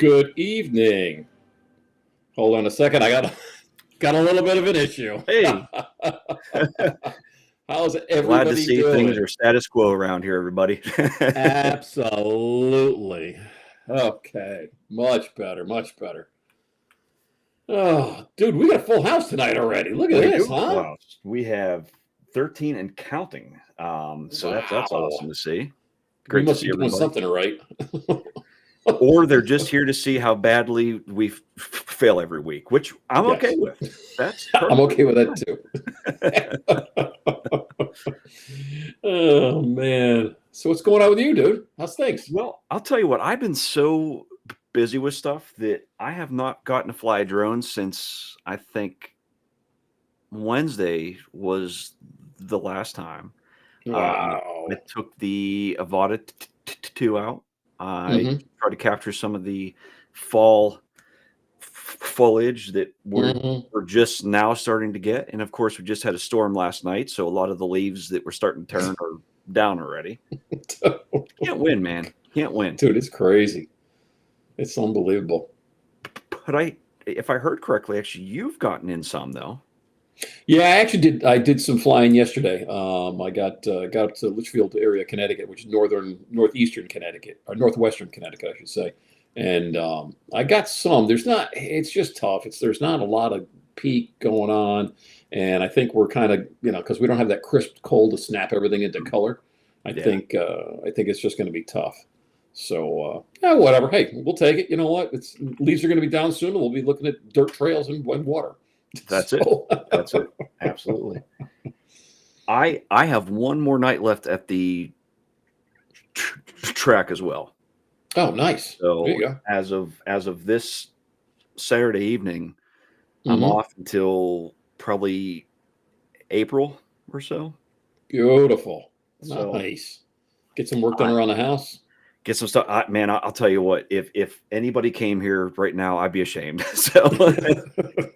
Good evening. Hold on a second. I got a little bit of an issue. Hey, How's glad to everybody see things doing? are status quo around here, everybody. Absolutely. Okay. Much better. Much better. Oh, dude, we got a full house tonight already. Look at We this, do have a full huh? house. We have 13 and counting. So that's awesome Wow. to see. We Great to must be see doing everybody. something right. Or they're just here to see how badly we fail every week, which I'm okay Yes. with. That's I'm perfectly okay with that fine. too. Oh man. So what's going on with you, dude? How's things? Well, I'll tell you what, I've been so busy with stuff that I have not gotten to fly a drone since I think Wednesday was the last time. I Wow. took the Avata 2 out. I Mm-hmm. tried to capture some of the fall foliage that Mm-hmm. we're just now starting to get, and of course, we just had a storm last night, so a lot of the leaves that were starting to turn are down already. Can't win, man. Can't win. Dude, it's crazy. It's unbelievable. But if I heard correctly, actually, you've gotten in some though. Yeah, I actually did. I did some flying yesterday. I got up to Litchfield area, Connecticut, which is northeastern Connecticut, or northwestern Connecticut, I should say. And I got some. There's not. It's just tough. There's not a lot of peak going on, and I think we're kind of because we don't have that crisp cold to snap everything into color. Yeah. I think it's just going to be tough. So yeah, whatever. Hey, we'll take it. You know what? It's leaves are going to be down soon, and we'll be looking at dirt trails and water. That's it. So. That's it. Absolutely. I have one more night left at the track as well. Oh, nice. There you So go. as of this Saturday evening, I'm Hmm. off until probably April or so. Beautiful. So Nice. Get some work done I around the house. get some stuff. Man, I'll tell you what. If anybody came here right now, I'd be ashamed. So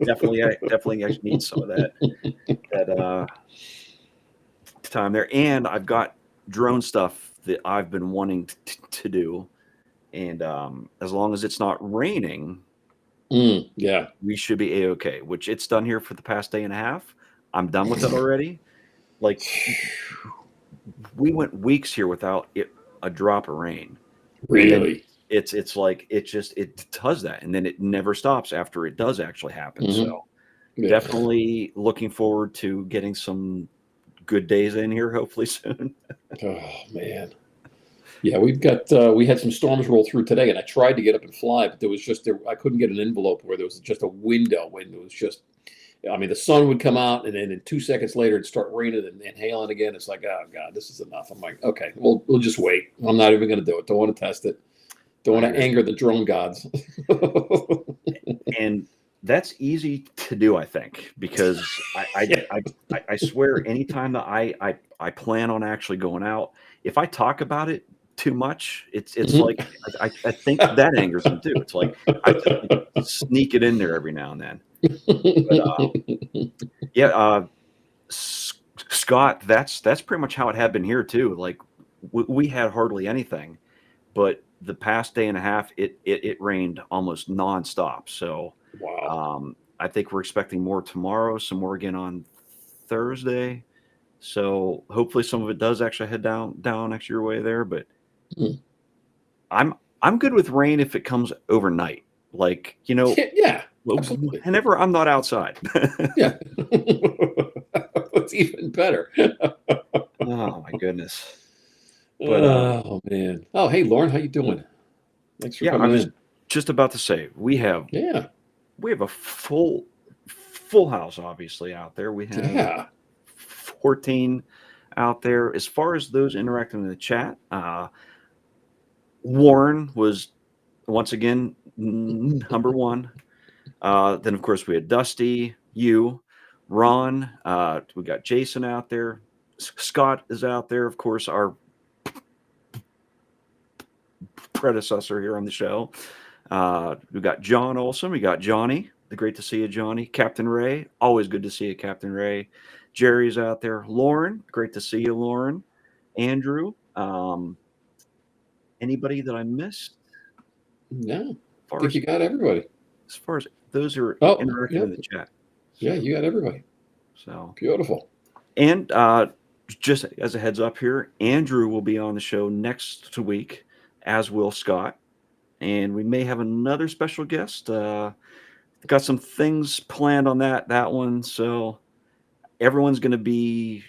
definitely, I need some of that time there. And I've got drone stuff that I've been wanting to do. And as long as it's not raining, Yeah. we should be a-okay. Which it's done here for the past day and a half. I'm done with it already. Like we went weeks here without a drop of rain, and then Really. it's like it does that, and then it never stops after it does actually happen. So Hmm. Yeah. definitely looking forward to getting some good days in here, hopefully soon. Oh man. Yeah, we had some storms roll through today, and I tried to get up and fly, but I couldn't get an envelope where there was just a window when it was just. I mean, the sun would come out, and then in 2 seconds later, it'd start raining and hailing again. It's like, oh god, this is enough. I'm like, okay, we'll just wait. I'm not even going to do it. Don't want to test it. Don't I want to hear you. anger the drone gods. And that's easy to do, I think, because Yeah. I swear anytime that I plan on actually going out, if I talk about it too much, it's Mhm. like I think that angers them too. It's like I just like sneak it in there every now and then. But yeah, Scott, that's pretty much how it had been here too. Like we had hardly anything, but the past day and a half, it rained almost nonstop. So Wow. I think we're expecting more tomorrow, some more again on Thursday. So hopefully some of it does actually head down next your way there. But Mm. I'm I'm good with rain if it comes overnight. Like Yeah, absolutely. whenever I'm not outside. Yeah. That's even better. Oh my goodness. But Oh man. Oh, hey Lauren, how you doing? Thanks for yeah, I coming was in. just about to say Yeah. we have a full house obviously out there. We have Yeah. 14 out there. As far as those interacting in the chat, Warren was once again number one. Then of course we had Dusty, you, Ron. We got Jason out there. Scott is out there. Of course, our predecessor here on the show. We got John Olson. We got Johnny. Great to see you, Johnny. Captain Ray. Always good to see you, Captain Ray. Jerry's out there. Lauren. Great to see you, Lauren. Andrew. Anybody that I missed? No. far think as you got everybody. those who are Oh, interactive yeah. in the chat. Yeah, you got everybody. So Beautiful. and just as a heads up here, Andrew will be on the show next week, as will Scott, and we may have another special guest. Got some things planned on that one, so everyone's going to be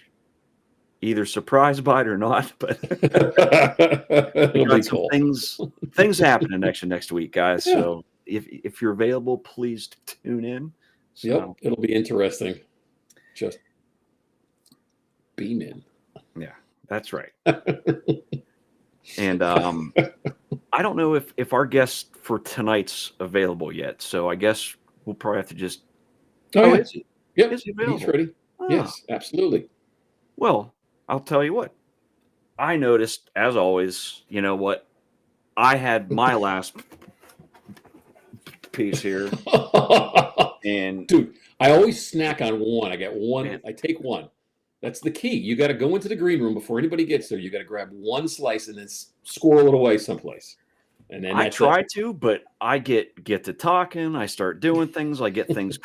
either surprised by it or not. But we It'll got be some cool. things happening next week, guys. Yeah. So if you're available, please tune in. Yep, So it'll be interesting. Just beam in. yeah, that's right. And I don't know if our guest for tonight's available yet. So I guess we'll probably have to just. Oh, yeah. Is he? Yep, Is he he's available? ready. Ah, Yes, absolutely. well, I'll tell you what. I noticed, as always, you know what? I had my last piece here, and Dude, I always snack on one. I get one. man, I take one. That's the key. You got to go into the green room before anybody gets there. You got to grab one slice and then squirrel it away someplace, and then I that's try it. to, but I get to talking. I start doing things. I get things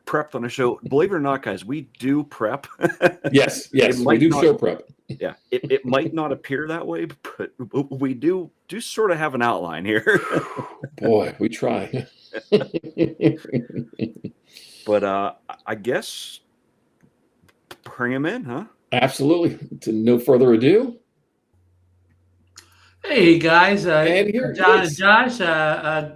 prepped on a show. Believe it or not, guys, we do prep. Yes, It yes, we might do not. show prep. Yeah, it might not appear that way, but we do sort of have an outline here. Boy, we try. But I guess bring him in, huh? Absolutely. To no further ado, Hey guys, and here he John and is. Josh,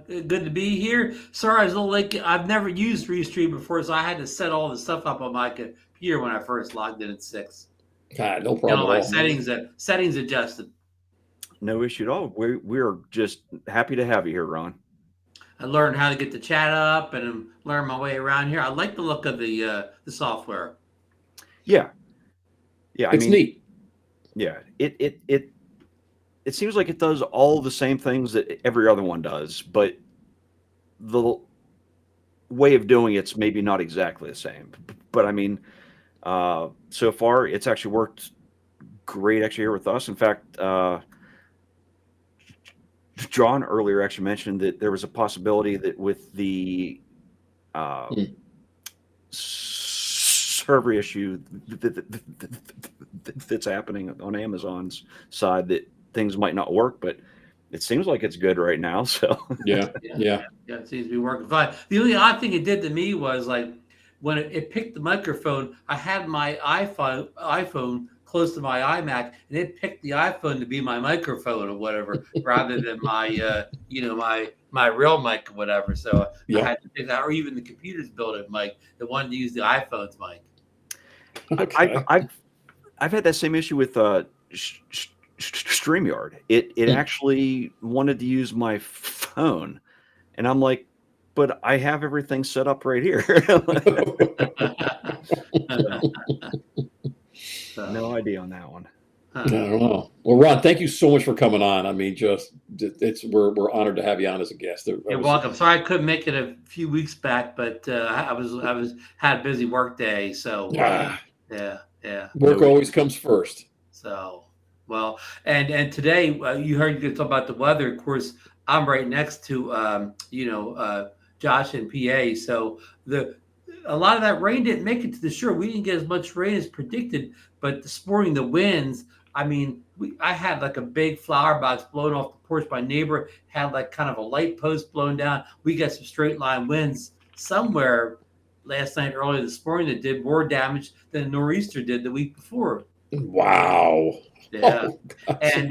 good to be here. Sorry, I was a little late. I've never used Restream before, so I had to set all the stuff up on my computer when I first logged in at 6. Ah, no You problem know, at my all. settings adjusted. No issue at all. We're just happy to have you here, Ron. I learned how to get the chat up and learn my way around here. I like the look of the software. Yeah, yeah. I It's mean, neat. yeah. It seems like it does all the same things that every other one does, but the way of doing it's maybe not exactly the same. But I mean, so far it's actually worked great actually here with us. In fact, John earlier actually mentioned that there was a possibility that with the server issue that's happening on Amazon's side, that things might not work, but it seems like it's good right now. So Yeah. It seems to be working fine. The only odd thing it did to me was like when it picked the microphone, I had my iPhone close to my iMac, and it picked the iPhone to be my microphone or whatever, rather than my my real mic or whatever. So I Yeah. had to pick that, or even the computer's built-in mic. They wanted to use the iPhone's mic. Okay. I've had that same issue with StreamYard. It actually wanted to use my phone, and I'm like, but I have everything set up right here. No idea on that one. I don't know. Well, Ron, thank you so much for coming on. I mean, we're honored to have you on as a guest. You're welcome. Sorry I couldn't make it a few weeks back, but I had a busy work day, so yeah. Work always comes first. So well, and today you heard you talk about the weather. Of course, I'm right next to Josh and PA, so a lot of that rain didn't make it to the shore. We didn't get as much rain as predicted, but this morning the winds. I mean, I had like a big flower box blown off the porch. My neighbor had like kind of a light post blown down. We got some straight line winds somewhere last night, early this morning, that did more damage than a nor'easter did the week before. Wow. Yeah. And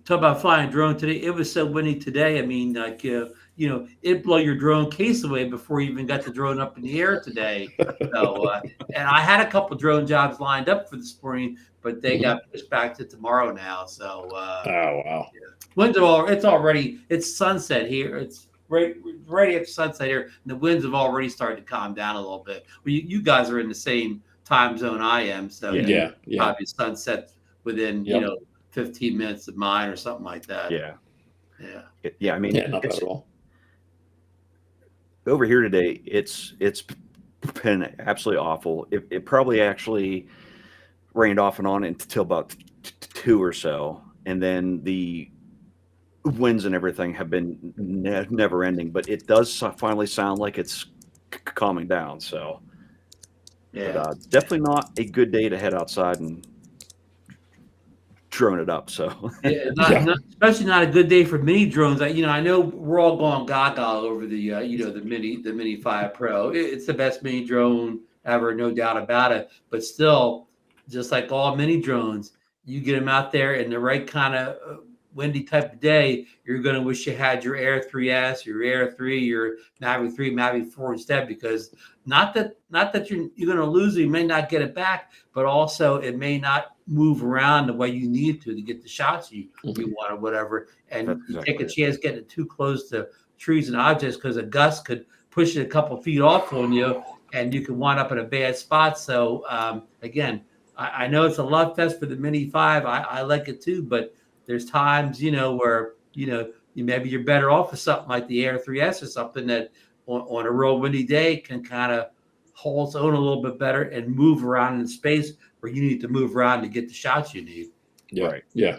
talk about flying a drone today. It was so windy today. I mean, like, it blow your drone case away before you even got the drone up in the air today. So, and I had a couple drone jobs lined up for this morning, but they got pushed back to tomorrow now. So, Oh, wow. Winds it's sunset here. It's right after sunset here, and the winds have already started to calm down a little bit. Well, you guys are in the same time zone I am, so Yeah. probably sunset within 15 minutes of mine or something like that. Yeah. Yeah. I mean, Not bad at all. Over here today, it's been absolutely awful. It probably actually rained off and on until about 2 or so, and then the winds and everything have been never ending, but it does finally sound like it's calming down. So, but Yeah. definitely not a good day to head outside and drone it up. So, Yeah, Yeah. especially not a good day for mini drones. I know we're all going gaga over the the Mini 5 Pro. It's the best mini drone ever, no doubt about it. But still, just like all mini drones, you get them out there in the right kind of windy type of day, you're going to wish you had your Air 3S, your Air 3, your Mavic 3, Mavic 4 instead, because not that you're going to lose it, you may not get it back, but also it may not move around the way you need to get the shots you Mhm. want or whatever. And that's you take exactly a it. chance getting too close to trees and objects because a gust could push it a couple feet off on you and you can wind up in a bad spot. So again, I know it's a love fest for the Mini 5. I like it too, but there's times, where, maybe you're better off with something like the Air 3S or something that on a real windy day can kind of hold its own a little bit better and move around in space where you need to move around to get the shots you need. Yeah. Right. Yeah.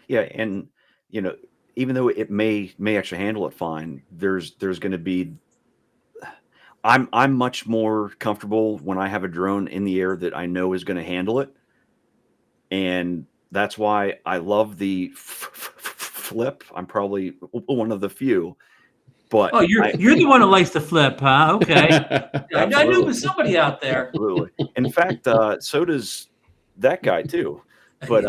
Yeah, and you know, even though it may actually handle it fine, there's going to be. I'm much more comfortable when I have a drone in the air that I know is going to handle it, and that's why I love the flip. I'm probably one of the few, but Oh, you're I you're the one that likes to flip, huh? Okay. I knew it absolutely, was somebody out there. absolutely. In fact, so does that guy too. But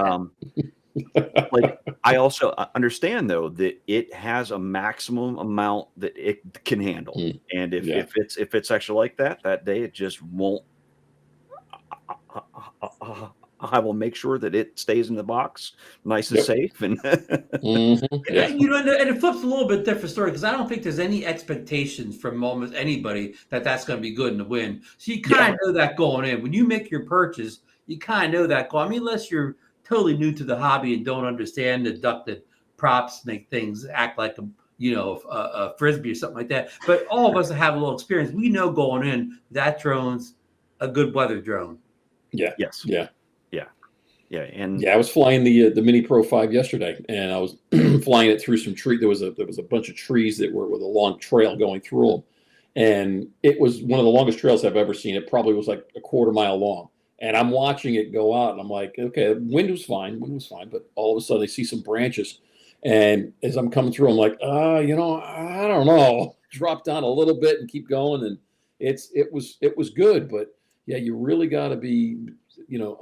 Yeah, like, I also understand though that it has a maximum amount that it can handle, Mm, and if yeah. it's actually like that day, it just won't. I will make sure that it stays in the box, nice and Yep. safe, and Yeah. and it flips a little bit different story because I don't think there's any expectations from almost anybody that that's going to be good in the win. So you Yeah. kind of know that going in. When you make your purchase, you kind of know that going. I mean, unless you're totally new to the hobby and don't understand the ducted props make things act like a frisbee or something like that. But all of us that have a little experience, we know going in that drone's a good weather drone. Yeah. yes, Yeah. yeah, yeah, and Yeah, I was flying the Mini Pro 5 yesterday, and I was flying it through some tree. There was a bunch of trees that were with a long trail going through them, and it was one of the longest trails I've ever seen. It probably was like a quarter mile long, and I'm watching it go out, and I'm like, okay, wind was fine, but all of a sudden I see some branches, and as I'm coming through, I'm like, I don't know, drop down a little bit and keep going, and it was good, but yeah, you really got to be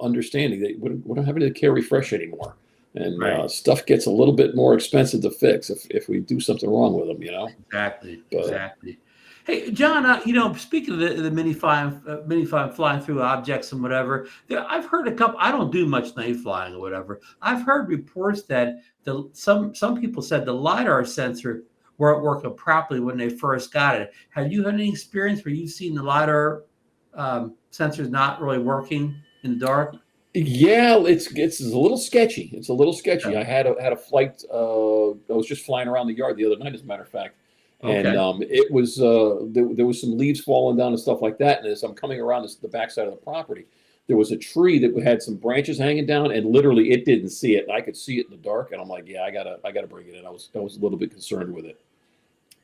understanding that we don't have any carry fresh anymore, and right. stuff gets a little bit more expensive to fix if we do something wrong with them. Exactly, But exactly. Hey, John, speaking of the mini five flying through objects and whatever, I've heard a couple. I don't do much night flying or whatever. I've heard reports that some people said the lidar sensor weren't working properly when they first got it. Have you had any experience where you've seen the lidar sensors not really working in the dark? yeah, it's a little sketchy. It's a little sketchy. Yeah. I had a flight. I was just flying around the yard the other night, as a matter of fact, and Okay. it was there was some leaves falling down and stuff like that. And as I'm coming around the backside of the property, there was a tree that had some branches hanging down, and literally it didn't see it. I could see it in the dark, and I'm like, yeah, I gotta bring it in. I was a little bit concerned with it,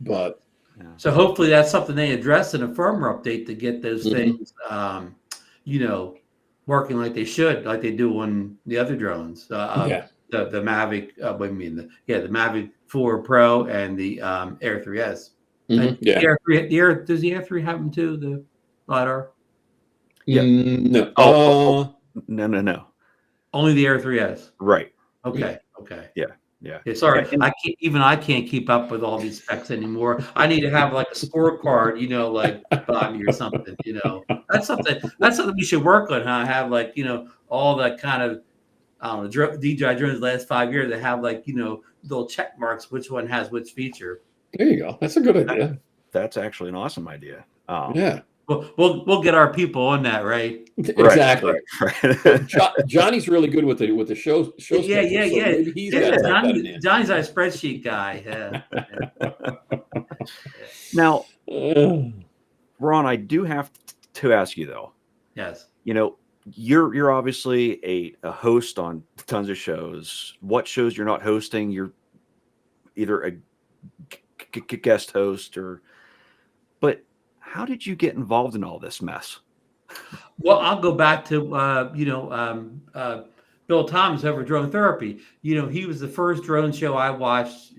but Yeah. So hopefully that's something they address in a firmware update to get those mhm, things, you know, working like they should, like they do on the other drones. yeah, The Mavic, what do you mean? The Mavic 4 Pro and the Air 3S. And the yeah. Air 3, does the Air 3 have them too? The lidar? Yeah. No. Oh, no, no, no. Only the Air 3S. Right. Yeah. Okay, okay. Yeah. Yeah. Yeah, sorry, And I can't keep up with all these specs anymore. I need to have like a scorecard, like by me or something. That's something we should work on. Huh? Have like all that kind of I don't know DJI drones the last 5 years that have like little check marks which one has which feature. There you go. That's a good that, idea. that's actually an awesome idea. Yeah. We'll get our people on that, right? Right. Exactly. Right. Johnny's really good with the show Yeah, schedule, yeah, so yeah, maybe he's got to yeah. type that in there. Johnny's our spreadsheet guy. Yeah, Now, Uh, Ron, I do have to ask you though. yes. You're obviously a host on tons of shows. What shows you're not hosting? You're either a guest host or. But how did you get involved in all this mess? Well, I'll go back to Bill Thomas over drone therapy. He was the first drone show I watched,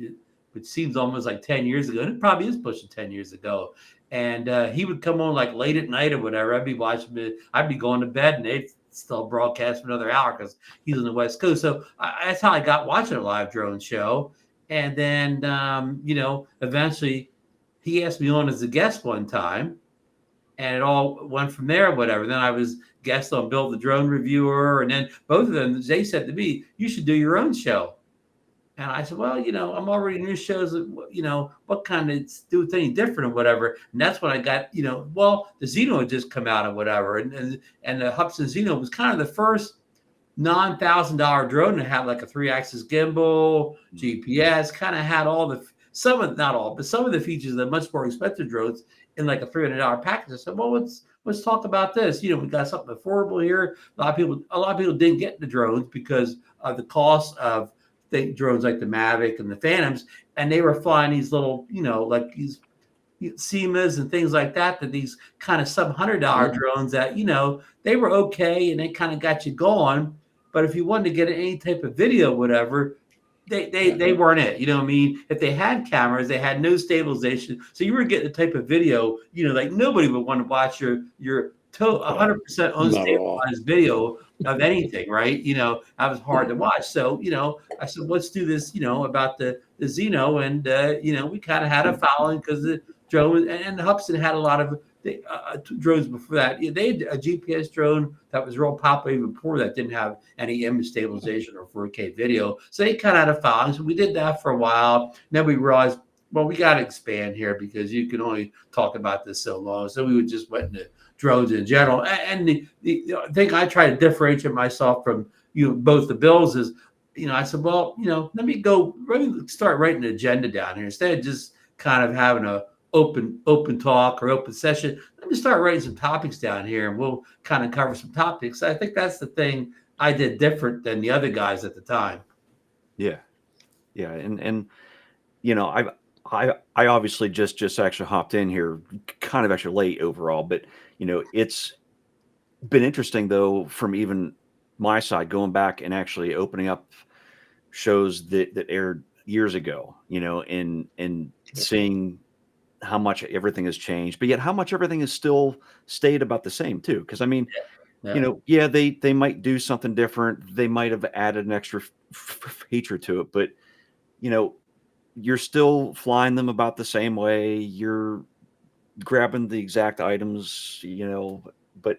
which seems almost like 10 years ago. And it probably is pushing 10 years ago. And he would come on like late at night or whatever. I'd be watching it. I'd be going to bed and they'd still broadcast for another hour because he's on the West Coast. So that's how I got watching a live drone show. And then, eventually he asked me on as a guest one time, and it all went from there, whatever. Then I was guest on Bill the Drone Reviewer, and then both of them, they said to me, "You should do your own show." And I said, "Well, I'm already in your shows. What kind of do things different or whatever." And that's when I got, the Xeno had just come out or whatever, and the Hubsan Xeno was kind of the first non-$1,000 drone to have like a 3-axis gimbal, GPS, kind of had all the not all, but some of the features of the much more expensive drones in like a $300 package. I said, well, let's talk about this. We got something affordable here. A lot of people didn't get the drones because of the cost of drones like the Mavic and the Phantoms, and they were flying these little, like these SEMAs and things like that. That these kind of sub $100 drones that they were okay and they kind of got you going. But if you wanted to get any type of video, whatever, they weren't it. You know what I mean? If they had cameras, they had no stabilization. So you were getting the type of video, like nobody would want to watch your 100% unstabilized video of anything, right? That was hard to watch. So, I said, let's do this, about the Xeno. And, we kind of had a following because the drone and Hubsan had a lot of drones before that. They had a GPS drone that was real popular even before that, didn't have any image stabilization or 4K video. So they kind of had a following. So we did that for a while. And then we realized, well, we got to expand here because you can only talk about this so long. So we would just went into drones in general. And the thing I try to differentiate myself from both the Bills is, I said, well, let me start writing an agenda down here instead of just kind of having a open talk or open session. Let me start writing some topics down here and we'll kind of cover some topics. I think that's the thing I did different than the other guys at the time. Yeah. And I obviously just actually hopped in here kind of actually late overall, but it's been interesting though, from even my side, going back and actually opening up shows that aired years ago, and seeing how much everything has changed, but yet how much everything has still stayed about the same too. Because I mean, they might do something different. They might have added an extra feature to it, but you're still flying them about the same way. You're grabbing the exact items, but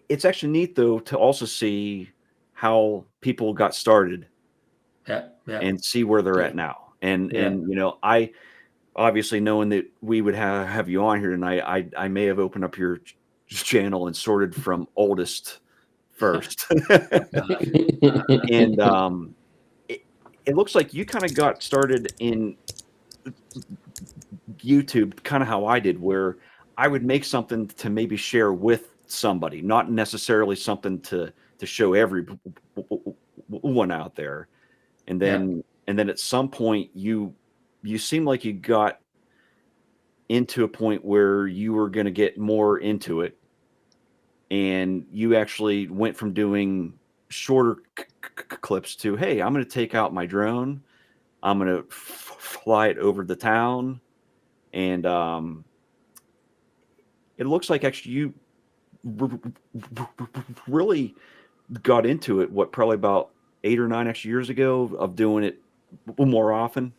it's actually neat though to also see how people got started and see where they're at now. And I obviously, knowing that we would have you on here tonight, I may have opened up your channel and sorted from oldest first. And it looks like you kind of got started in YouTube kind of how I did, where I would make something to maybe share with somebody, not necessarily something to show everyone out there. And then at some point you seem like you got into a point where you were going to get more into it, and you actually went from doing shorter clips to, hey, I'm going to take out my drone, I'm going to fly it over the town, and it looks like actually you really got into it, probably about 8 or 9 extra years ago, of doing it more often.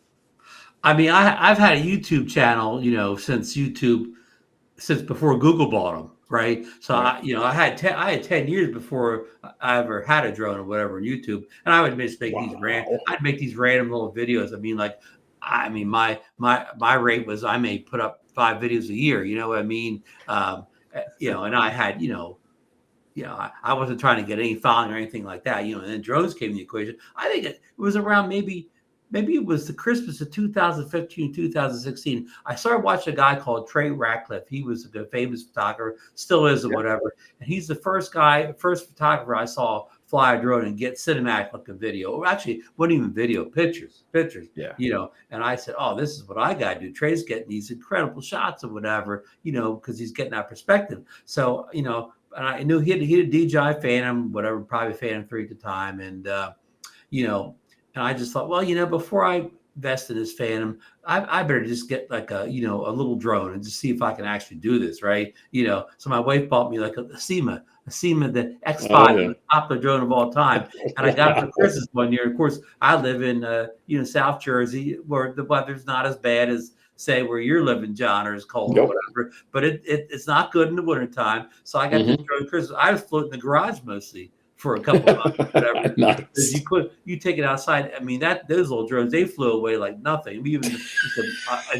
I mean, I've had a YouTube channel, since before Google bought them, right? So Right. I had 10 years before I ever had a drone or whatever on YouTube, and I would just make I'd make these random little videos. I mean, my rate was I may put up 5 videos a year. You know what I mean? And I had I wasn't trying to get any following or anything like that. And then drones came in the equation. I think it was around maybe it was the Christmas of 2015, 2016. I started watching a guy called Trey Ratcliffe. He was a famous photographer, still is or whatever. And he's the first photographer I saw fly a drone and get cinematic looking video, or actually, wasn't even video, pictures. Yeah. And I said, oh, this is what I got to do. Trey's getting these incredible shots or whatever, because he's getting that perspective. So, and I knew he had a DJI Phantom, whatever, probably Phantom 3 at the time. And, and I just thought, well, before I invest in this Phantom, I better just get like a little drone and just see if I can actually do this, right? So my wife bought me like a SEMA, the X5, the popular drone of all time, and I got it for Christmas one year. Of course, I live in South Jersey, where the weather's not as bad as say where you're living, John, or it's cold or whatever, but it's not good in the wintertime. So I got this drone for Christmas. I was floating in the garage mostly for a couple of months, whatever. Nice. You take it outside. I mean, those little drones, they flew away like nothing. Even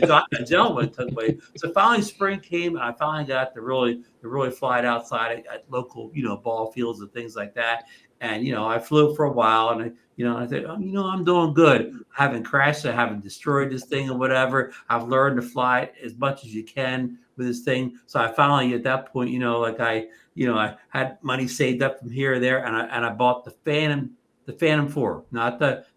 a gentleman took away. So finally, spring came, and I finally got to really fly it outside at local, ball fields and things like that. And I flew for a while, and I said, I'm doing good. I haven't crashed, I haven't destroyed this thing or whatever. I've learned to fly as much as you can with this thing. So I finally, at that point, I had money saved up from here or there, and I bought the Phantom 4.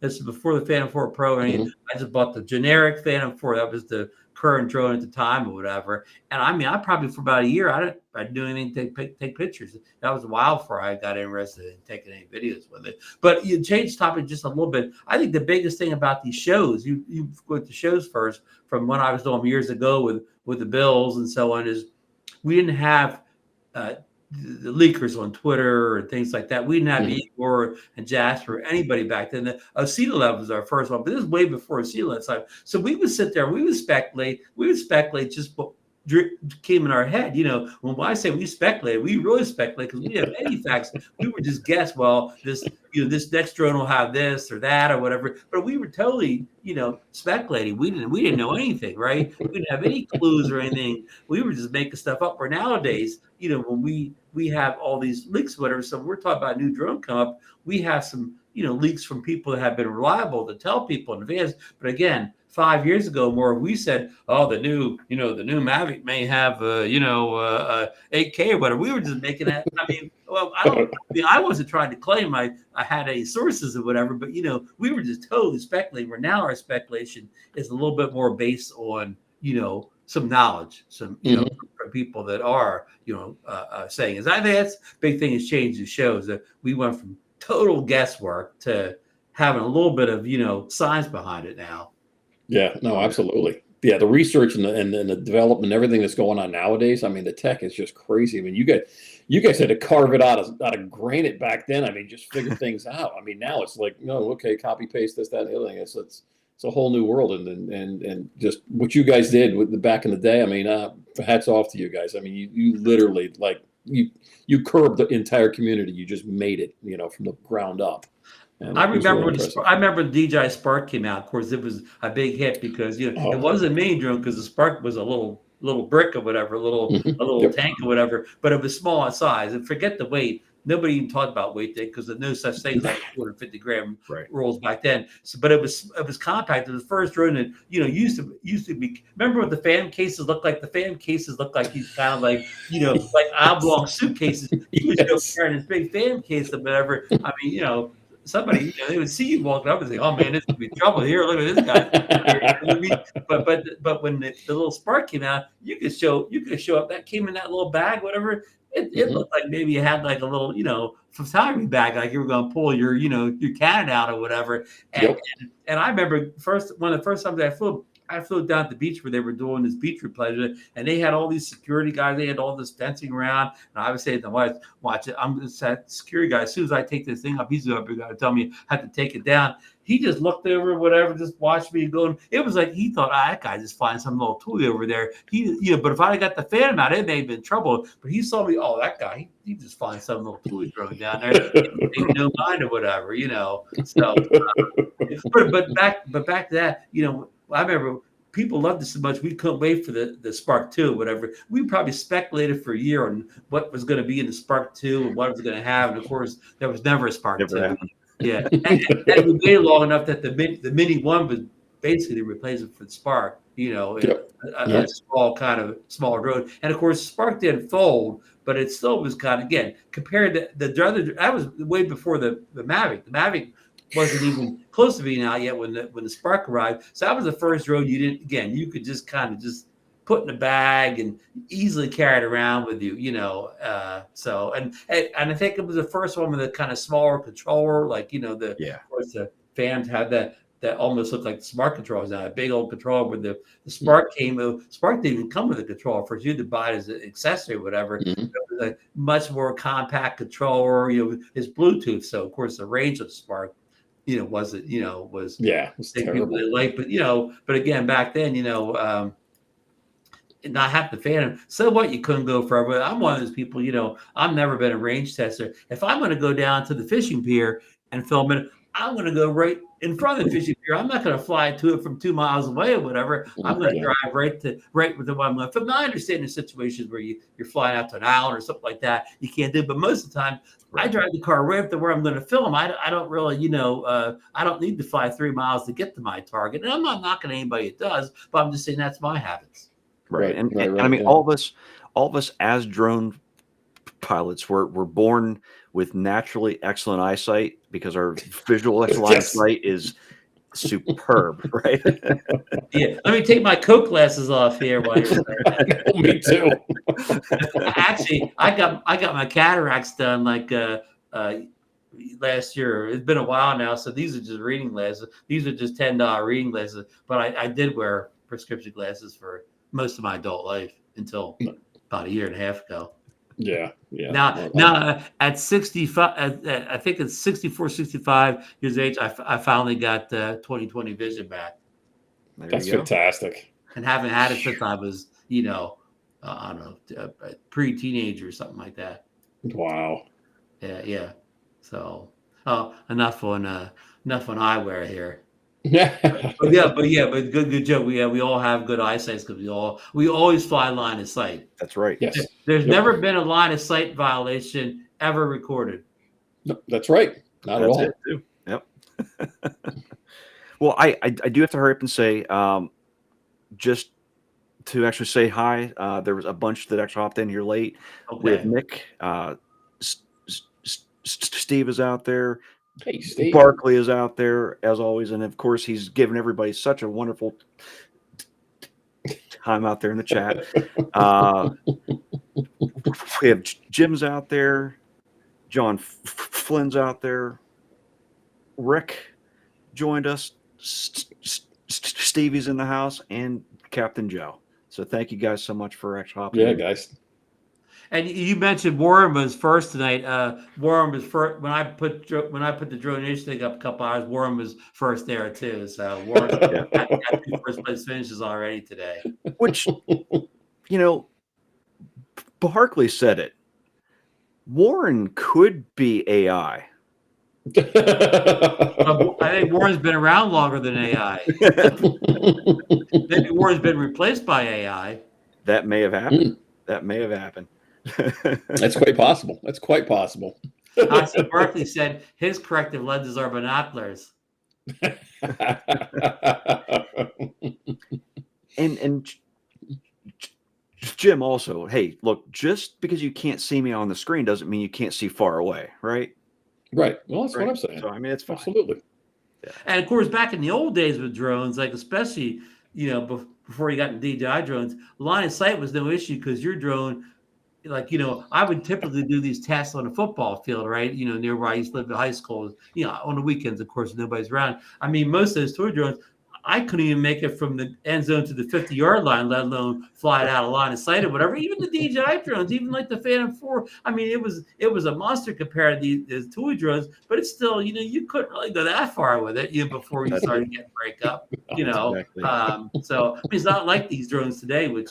This is before the Phantom 4 Pro. I just bought the generic Phantom 4. That was the current drone at the time or whatever. And I mean, I probably for about a year, I didn't do anything to take pictures. That was a while before I got interested in taking any videos with it. But you change the topic just a little bit. I think the biggest thing about these shows, you go to shows first, from when I was doing them years ago with the Bills and so on, is we didn't have the leakers on Twitter and things like that. We didn't have Igor and Jasper, anybody back then. Osita was our first one, but this is way before Osita time. So we would sit there, we would speculate just what came in our head. When I say we speculate, we really speculate because we didn't have any facts. We would just guess, well, this next drone will have this or that or whatever. But we were totally, speculating. We didn't know anything, right? We didn't have any clues or anything. We were just making stuff up. Where nowadays, when we have all these leaks, whatever. So we're talking about a new drone come up. We have some, leaks from people that have been reliable to tell people in advance. But again, 5 years ago, more we said, oh, the new Mavic may have, 8K or whatever. We were just making that. I mean, well, I wasn't trying to claim I had any sources or whatever, but we were just totally speculating. Where now our speculation is a little bit more based on, some knowledge, some, from people that are, saying is. I think that's big thing has changed the shows that we went from total guesswork to having a little bit of, science behind it now. Yeah, no, absolutely. Yeah, the research and the development, everything that's going on nowadays. I mean, the tech is just crazy. I mean, you guys had to carve it out of granite back then. I mean, just figure things out. I mean, now it's like, no, okay, copy paste this, that, and the other thing. It's a whole new world, and just what you guys did with back in the day. I mean, hats off to you guys. I mean, you literally you curbed the entire community. You just made it, from the ground up. I remember when the DJI Spark came out. Of course, it was a big hit because it wasn't a mini drone because the Spark was a little brick or whatever, a little tank or whatever, but it was small in size. And forget the weight. Nobody even talked about weight then because there's no such thing as like 250 gram rolls back then. So, but it was compact. It was the first drone that used to be. Remember what the fan cases looked like? The fan cases looked like these kind of like like oblong suitcases. You would go carrying this big fan case or whatever. I mean, somebody, they would see you walking up and say, "Oh man, this could be trouble here. Look at this guy." But when the little Spark came out, you could show up. That came in that little bag, whatever. It looked like maybe you had like a little, photography bag, like you were going to pull your Canon out or whatever. And I remember one of the first times I flew down to the beach where they were doing this beach replenishment, and they had all these security guys. They had all this fencing around, and I was saying to my wife, "Watch it! I'm just that security guy. As soon as I take this thing up, he's going to tell me I have to take it down." He just looked over, whatever, just watched me going. It was like he thought, that guy just flying some little toy over there. But if I got the Phantom out, it may have been trouble. But he saw me, that guy, he just flying some little toy drone down there, no mind or whatever, So, but back to that, I remember people loved it so much we couldn't wait for the Spark 2 or whatever. We probably speculated for a year on what was going to be in the Spark 2 and what it was going to have. And of course, there was never a Spark 2. Yeah, and we waited long enough that the Mini 1 was basically the replacement for the Spark. Yep. A small kind of smaller drone, and of course Spark didn't fold, but it still was kind of, again, compared to the other. That was way before the Mavic. The Mavic wasn't even close to being out yet when the Spark arrived. So that was the first drone you could just kind of just put in a bag and easily carry it around with you, So and I think it was the first one with a kind of smaller controller, like of course the fans had that almost looked like the Smart controllers now, a big old controller with the Spark came. Spark didn't even come with a controller first. You had to buy it as an accessory or whatever. Mm-hmm. It was a much more compact controller. It's Bluetooth, so of course the range of Spark, wasn't was it's terrible. light, but again back then, not have to fan them. So what? You couldn't go forever. I'm one of those people, I've never been a range tester. If I'm going to go down to the fishing pier and film it, I'm going to go right in front of the fishing pier. I'm not going to fly to it from 2 miles away or whatever. I'm going to drive right with the one I'm going to film. Now, I understand the situations where you're flying out to an island or something like that. You can't do it, but most of the time, I drive the car right up to where I'm going to film. I don't really, I don't need to fly 3 miles to get to my target. And I'm not knocking anybody that does, but I'm just saying that's my habits. Right. And I mean, all of us as drone pilots were born with naturally excellent eyesight because our visual eyesight is superb, right? Yeah. Let me take my Coke glasses off here while you're there. Me too. Actually, I got my cataracts done last year. It's been a while now, so these are just reading glasses. These are just $10 reading glasses, but I did wear prescription glasses for most of my adult life until about a year and a half ago. Yeah. Now at 65, I think it's 64, 65 years of age, I finally got 20/20 vision back. That's fantastic. And haven't had it since I was, I don't know, pre-teenager or something like that. Wow. Yeah. So, enough on eyewear here. but good joke. We all have good eyesight because we always fly line of sight. That's right. Yes. There's never been a line of sight violation ever recorded. No, that's right. Not at all. It too. Yep. Well, I do have to hurry up and say, just to actually say hi. There was a bunch that actually hopped in here late. Okay. We have Nick. Steve is out there. Hey, Steve. Barkley is out there as always, and of course he's given everybody such a wonderful time out there in the chat. We have Jim's out there, John Flynn's out there, Rick joined us, Stevie's in the house, and Captain Joe. So thank you guys so much for actually hopping in. Guys. And you mentioned Warren was first tonight. Warren was first when I put the drone nation thing up a couple hours. Warren was first there too. So Warren got 2 first place finishes already today. Which, Barkley said it. Warren could be AI. I think Warren's been around longer than AI. Maybe Warren's been replaced by AI. That may have happened. That may have happened. That's quite possible. Barkley said his corrective lenses are binoculars. and Jim also, hey, look, just because you can't see me on the screen doesn't mean you can't see far away, right? Right. Well, that's what I'm saying. So I mean, it's fine. Absolutely. Yeah. And of course, back in the old days with drones, like especially before you got into DJI drones, line of sight was no issue because your drone, I would typically do these tests on a football field, right? Near where I used to live in high school. On the weekends, of course, nobody's around. I mean, most of those toy drones, I couldn't even make it from the end zone to the 50-yard line, let alone fly it out of line of sight or whatever. Even the DJI drones, even like the Phantom 4, I mean, it was a monster compared to these toy drones, but it's still, you couldn't really go that far with it before you started getting breakup, Exactly. So I mean, it's not like these drones today, which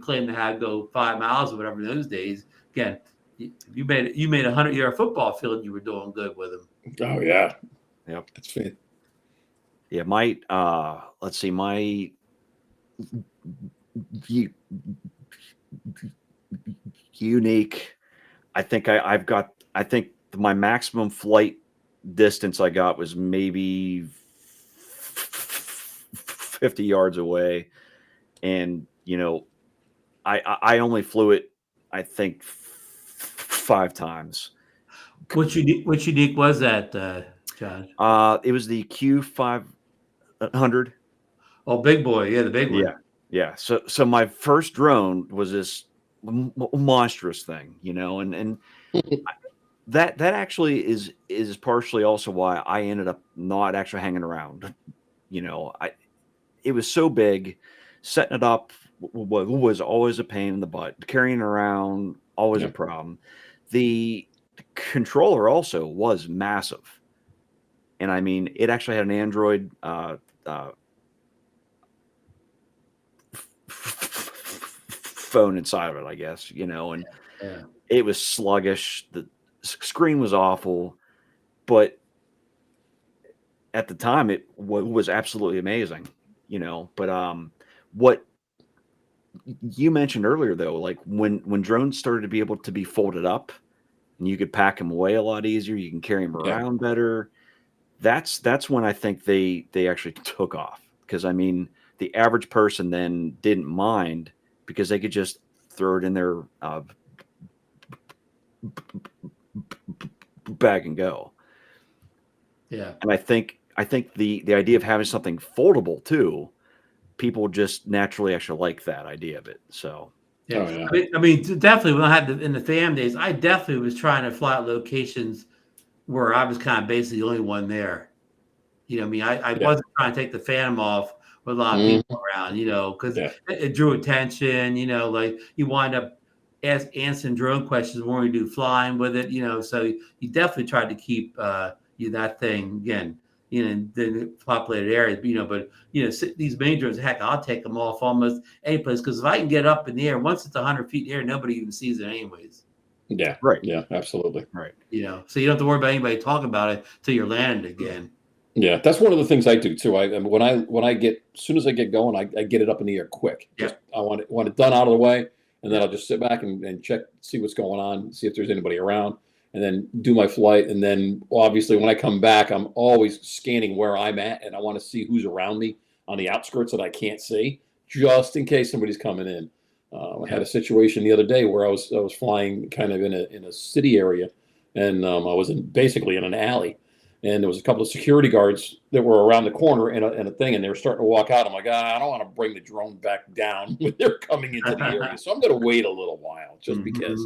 claim to have go 5 miles or whatever in those days. Again, you made a 100-yard football field, you were doing good with them. Oh yeah. Yep. That's fair. Yeah, let's see, my unique, I think my maximum flight distance I got was maybe 50 yards away. And, I only flew it, I think, 5 times. Which unique was that, John? It was the Q500. Oh, big boy. Yeah, the big one. Yeah. So my first drone was this monstrous thing, and that actually is partially also why I ended up not actually hanging around. It was so big, setting it up was always a pain in the butt. Carrying it around, always a problem. The controller also was massive, and I mean, it actually had an Android phone inside of it, I guess, and it was sluggish. The screen was awful, but at the time it was absolutely amazing, but what you mentioned earlier, though, like when drones started to be able to be folded up and you could pack them away a lot easier, you can carry them around better. That's when I think they actually took off, because I mean, the average person then didn't mind because they could just throw it in their bag and go. Yeah. And I think the idea of having something foldable too, people just naturally actually like that idea of it. So Yeah. Oh, yeah. I mean, definitely when I had in the fam days, I definitely was trying to fly at locations where I was kind of basically the only one there. I mean, I wasn't trying to take the Phantom off with a lot of people around, because it drew attention, like you wind up answering drone questions when we do flying with it, so you definitely tried to keep that thing again, in the populated areas, but these main drones, heck, I'll take them off almost any place, because if I can get up in the air, once it's 100 feet in the air, nobody even sees it anyways. Yeah. Right. Yeah, absolutely. Right. So you don't have to worry about anybody talking about it till you're landed again. Yeah, that's one of the things I do too. I mean, when I get, as soon as I get going, I get it up in the air quick. Just I want it done out of the way, and then I'll just sit back and check, see what's going on, see if there's anybody around, and then do my flight. And then obviously when I come back, I'm always scanning where I'm at, and I want to see who's around me on the outskirts that I can't see, just in case somebody's coming in. I had a situation the other day where I was flying kind of in a city area, and I was basically in an alley. And there was a couple of security guards that were around the corner and a thing, and they were starting to walk out. I'm like, I don't want to bring the drone back down when they're coming into the area, so I'm going to wait a little while just because,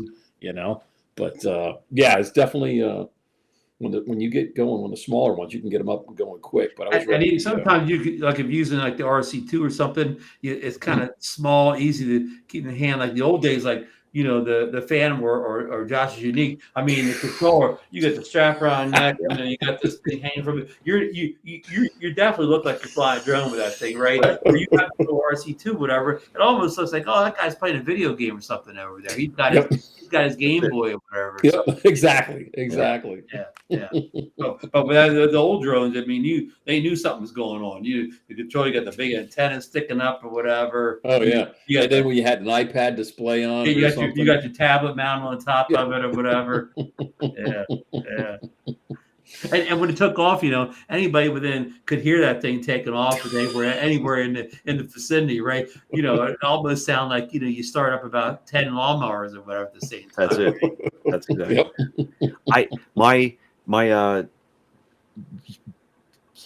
But yeah, it's definitely when you get going, when the smaller ones, you can get them up and going quick. But I was ready. Sometimes you could, like if you're using like the RC2 or something, it's kind of small, easy to keep in the hand. Like the old days, like the Phantom or Josh's Unique. I mean, the controller, you got the strap around neck, you got this thing hanging from it. You definitely look like you're flying a drone with that thing, right? Or you got the RC2, whatever. It almost looks like, oh, that guy's playing a video game or something over there. He's got his Game Boy or whatever. Yep, exactly. Yeah. But with the old drones, I mean, they knew something was going on. The controller, you got the big antenna sticking up or whatever. Oh yeah. And then when you had an iPad display on, you got your tablet mounted on top of it or whatever. Yeah. And when it took off, anybody within could hear that thing taking off, and they were anywhere in the vicinity, right? It almost sounded like you start up about 10 lawnmowers or whatever at the same time. That's it. That's exactly. My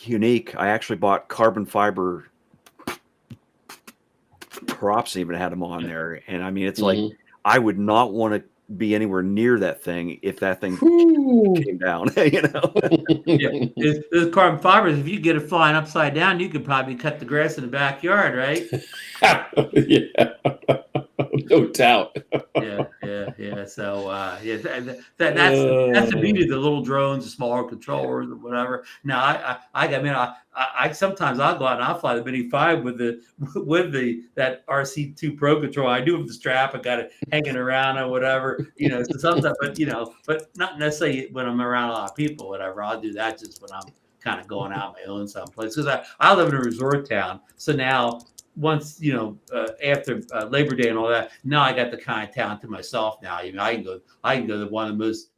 Unique, I actually bought carbon fiber props, even had them on there, and I mean, it's like I would not want to be anywhere near that thing if that thing came down. Those carbon fibers, if you get it flying upside down, you could probably cut the grass in the backyard, right? Yeah, no doubt. Yeah. So that's the beauty of the little drones, the smaller controllers, or whatever. Now I sometimes I'll go out and I'll fly the Mini 5 with that RC2 Pro control. I do it with the strap. I got it hanging around or whatever. So sometimes, but not necessarily when I'm around a lot of people, whatever. I'll do that just when I'm kind of going out my own someplace, because I live in a resort town. So now once after Labor Day and all that, now I got the kind of town to myself now. I can go to one of the most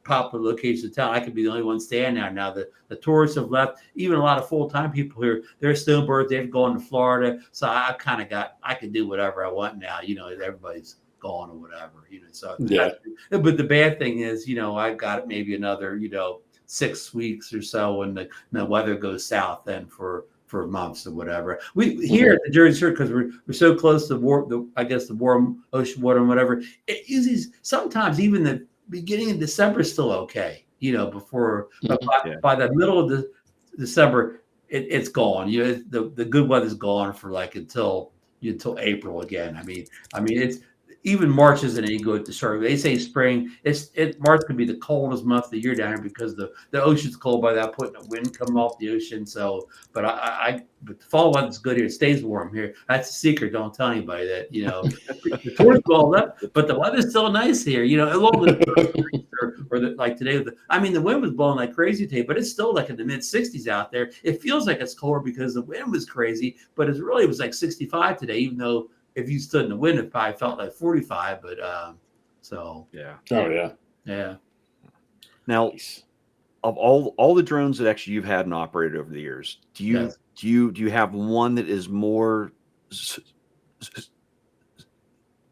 popular locations of town. I could be the only one staying there now. The tourists have left. Even a lot of full time people here. They're snowbirds. They've gone to Florida. So I kind of got. I can do whatever I want now. Everybody's gone or whatever. So Yeah. but the bad thing is, I've got maybe another 6 weeks or so when the weather goes south. Then for months or whatever. We here at the Jersey Shore, because we're so close to the warm ocean water and whatever. It usually sometimes even the beginning of December is still okay. Before by the middle of the December, it's gone. The good weather's gone for like until April again. I mean it's. Even March isn't any good to start. They say spring. March could be the coldest month of the year down here because the ocean's cold by that point, and the wind coming off the ocean. So, but but the fall weather's good here. It stays warm here. That's a secret. Don't tell anybody that. The tourists go up, but the weather's still nice here. Along with like today. The wind was blowing like crazy today, but it's still like in the mid 60s out there. It feels like it's colder because the wind was crazy, but it was like 65 today, even though. If you stood in the wind, it probably felt like 45. But yeah. Oh yeah. Yeah. Now, of all the drones that actually you've had and operated over the years, do you have one that is more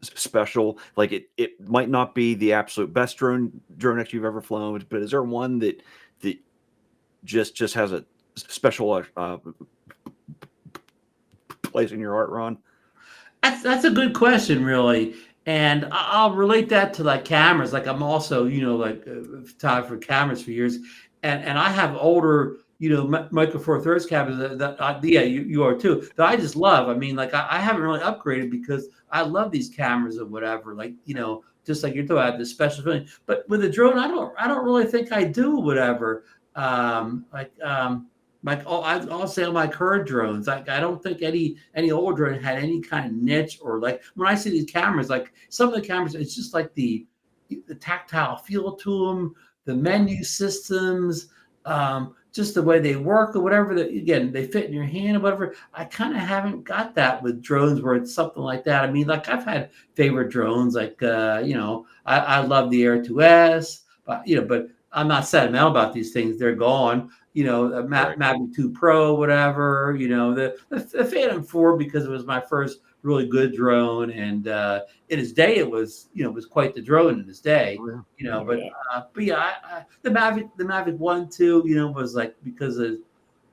special? Like it might not be the absolute best drone actually you've ever flown, but is there one that just has a special place in your heart, Ron? That's a good question, really, and I'll relate that to like cameras. Like I'm also, photographer for cameras for years, and I have older, Micro Four Thirds cameras that you are too. That I just love. I haven't really upgraded because I love these cameras or whatever. Just like you're talking about the special feeling. But with a drone, I don't really think I do whatever. I'll say on my current drones, I don't think any old drone had any kind of niche or like when I see these cameras, like some of the cameras, it's just like the tactile feel to them, the menu systems, just the way they work or whatever. That again, they fit in your hand or whatever. I kind of haven't got that with drones where it's something like that. Like I've had favorite drones, like I love the Air 2S, but I'm not sentimental about these things. They're gone. Mavic 2 Pro, whatever, the Phantom 4 because it was my first really good drone. And in his day, it was quite the drone in his day, the Mavic 1, 2, was like because of,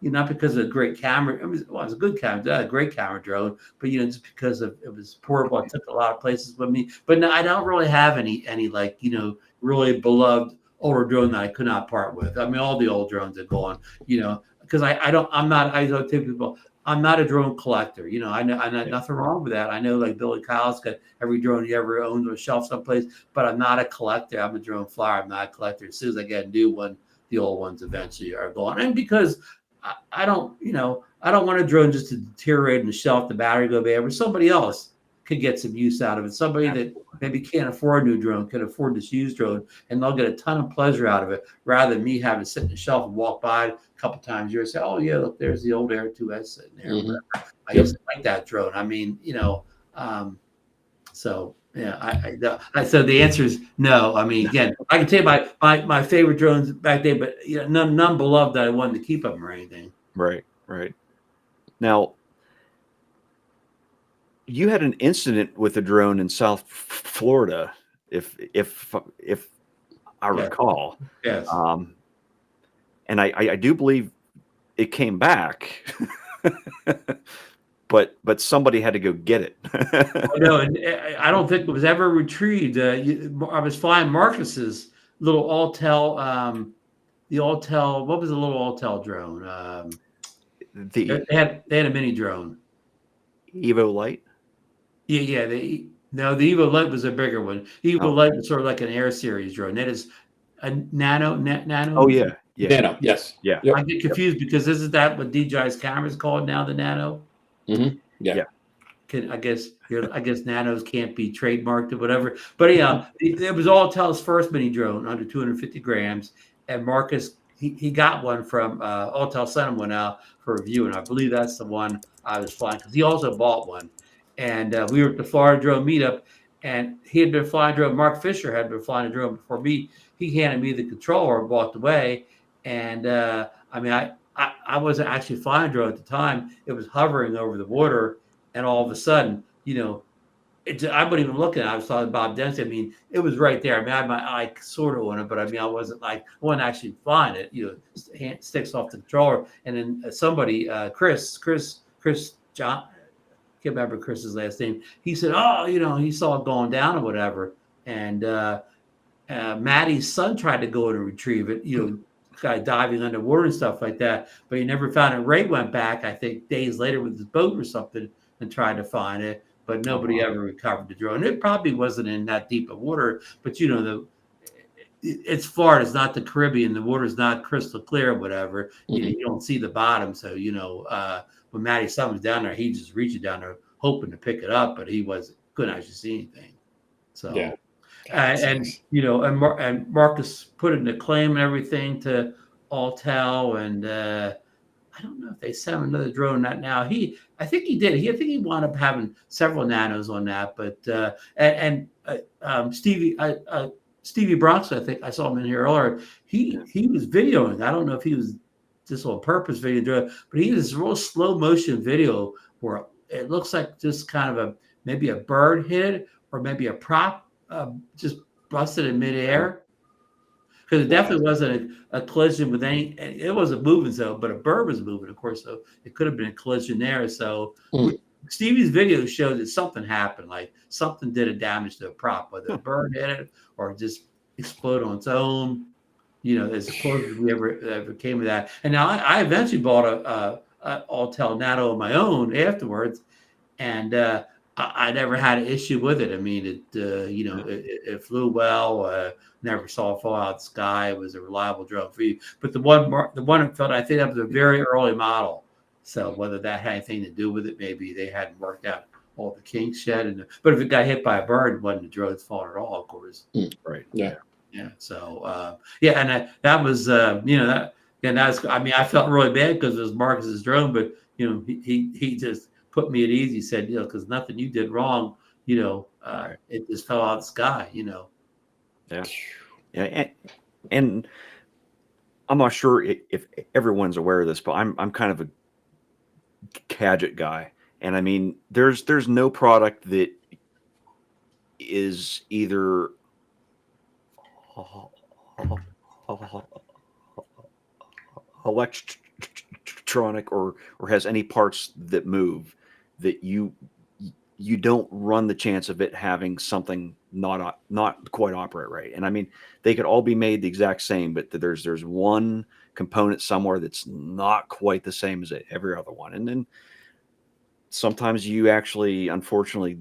not because of a great camera. It was a good camera, a great camera drone, but just because of it was portable. I took a lot of places with me. But no, I don't really have any like really beloved older drone that I could not part with. All the old drones are gone. Because I don't tell people I'm not a drone collector. I know nothing wrong with that. I know like Billy Kyle's got every drone he ever owned on a shelf someplace, but I'm not a collector. I'm a drone flyer. I'm not a collector. As soon as I get a new one, the old ones eventually are gone. And because I don't want a drone just to deteriorate on the shelf, the battery go bad, or somebody else could get some use out of it. Somebody that maybe can't afford a new drone, can afford this used drone, and they'll get a ton of pleasure out of it, rather than me having to sit in the shelf and walk by a couple times a year and say, oh yeah, look, there's the old Air 2S sitting there. Mm-hmm. I used to like that drone. So yeah, so the answer is no. Again, I can tell you my favorite drones back then, but none beloved that I wanted to keep them or anything. Right. Now, you had an incident with a drone in South Florida, if I recall. Yes. And I do believe it came back, but somebody had to go get it. No, I don't think it was ever retrieved. I was flying Marcus's little Autel, the Autel. What was the little Autel drone? They had a mini drone. Evo Light. Yeah. The Evo Light was a bigger one. Evo Light was sort of like an Air Series drone. That is a nano. Oh yeah. Nano. Yes. Yeah. I get confused because isn't that what DJI's camera is called now? The Nano. Mm-hmm. Yeah. I guess nanos can't be trademarked or whatever. But yeah, it was Autel's first mini drone under 250 grams, and Marcus he got one from Autel sent him one out for review, and I believe that's the one I was flying because he also bought one. And we were at the Florida Drone meetup, and he had been flying drone. Mark Fisher had been flying a drone before me. He handed me the controller and walked away. And I mean, I wasn't actually flying a drone at the time. It was hovering over the water, and all of a sudden, I wasn't even looking. I was talking to Bob Dempsey. I mean, it was right there. I mean, I had my eye sort of on it, but I mean, I wasn't actually flying it. Hand sticks off the controller, and then somebody, Chris John, can't remember Chris's last name. He said, "Oh, he saw it going down or whatever." And Maddie's son tried to go in and retrieve it. Guy diving underwater and stuff like that, but he never found it. Ray went back, I think, days later with his boat or something and tried to find it, but nobody ever recovered the drone. It probably wasn't in that deep of water, but it's Florida, it's not the Caribbean. The water's not crystal clear or whatever. You don't see the bottom. So, when Maddie's son was down there, he just reached down there hoping to pick it up, but he couldn't actually see anything. So, Yeah. and Marcus put in a claim and everything to Altel, and I don't know if they sent him another drone. Not now. I think he did. I think he wound up having several nanos on that. But Stevie Bronx, I think I saw him in here earlier. He was videoing. I don't know if he was just on purpose videoing, but he did this real slow motion video where it looks like just kind of maybe a bird hit it, or maybe a prop just busted in midair. Because it definitely wasn't a collision with any. It wasn't moving, but a bird was moving, of course. So it could have been a collision there. So Stevie's video showed that something happened, like something did a damage to a prop, whether a bird hit it or just exploded on its own. As close as we ever came to that. And now I eventually bought a Altel Nano of my own afterwards, and I never had an issue with it. I mean, it flew well. Never saw it fall out of the sky. It was a reliable drone for you. But the one it felt, I think that was a very early model. So whether that had anything to do with it, maybe they hadn't worked out all the kinks yet. But if it got hit by a bird, it wasn't the drone's fault at all, of course. Right. Yeah. Yeah. So and that was that. And that's, I mean, I felt really bad because it was Marcus's drone, but he just put me at ease. He said, because nothing you did wrong, it just fell out of the sky, Yeah. And I'm not sure if everyone's aware of this, but I'm kind of a gadget guy. And I mean, there's no product that is either electronic or has any parts that move that you don't run the chance of it having something not quite operate right. And I mean, they could all be made the exact same, but there's one component somewhere that's not quite the same as every other one. And then sometimes you actually, unfortunately,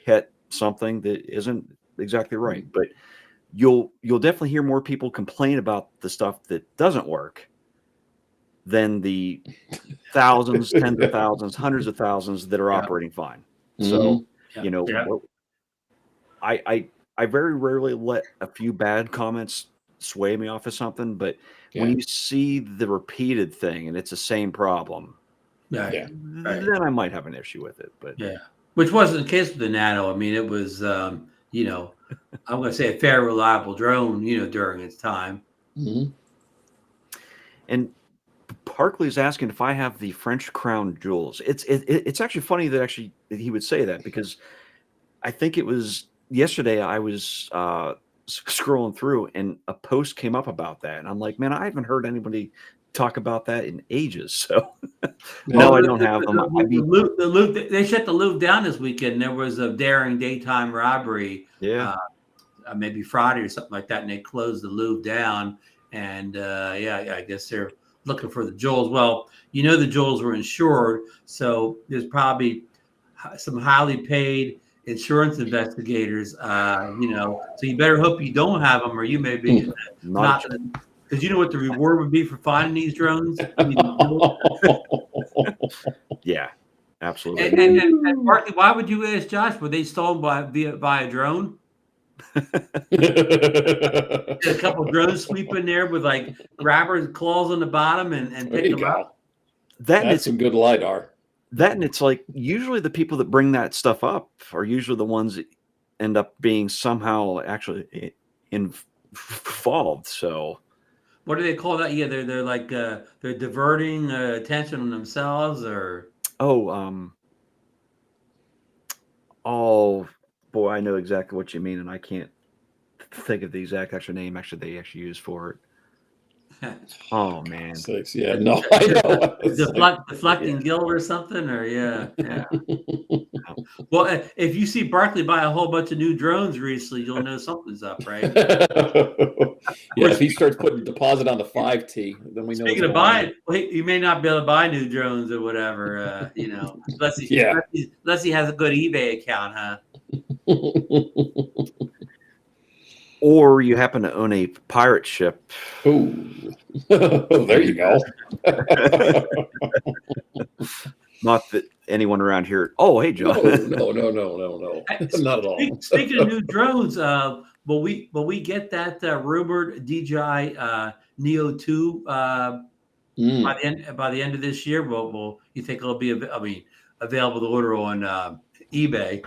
get something that isn't exactly right. But you'll definitely hear more people complain about the stuff that doesn't work than the thousands, tens of thousands, hundreds of thousands that are operating fine. So, I very rarely let a few bad comments sway me off of something, but when you see the repeated thing and it's the same problem, then I might have an issue with it. But which wasn't the case with the Nano. I mean, it was I'm going to say a fair, reliable drone, during its time. And Parkley's asking if I have the French Crown jewels. It's actually funny that he would say that, because I think it was yesterday I was scrolling through and a post came up about that, and I'm like, man, I haven't heard anybody talk about that in ages. So no, I don't have them. The Louvre, they shut the Louvre down this weekend. There was a daring daytime robbery. Maybe Friday or something like that, and they closed the Louvre down. And I guess they're looking for the jewels. Well, the jewels were insured, so there's probably some highly paid insurance investigators. So you better hope you don't have them, or you may be not. Because you know what the reward would be for finding these drones? Yeah, absolutely. And Barkley, why would you ask Josh? Were they stolen by a drone? A couple of drones sweep in there with like grabber claws on the bottom and pick them up. That's some good LiDAR. That, and it's like usually the people that bring that stuff up are usually the ones that end up being somehow actually involved. So What do they call that? Yeah, they're like they're diverting attention on themselves, or oh oh boy, I know exactly what you mean, and I can't think of the exact actual name actually they actually use for it. Oh man. Sakes, yeah, no, I know. It's like, deflecting Yeah. guild or something, or yeah. Yeah. Well, if you see Barkley buy a whole bunch of new drones recently, you'll know something's up, right? yeah, if he starts putting deposit on the 5T, then we know what's Speaking of going on. buying, well, you may not be able to buy new drones or whatever, Yeah. unless he has a good eBay account, huh? Or you happen to own a pirate ship. Ooh. There you go. Not that anyone around here. Oh, hey, John. No. Not at all. Speaking of new drones, will we get that rumored DJI Neo 2 by the end of this year? Will you think it'll be available to order on eBay?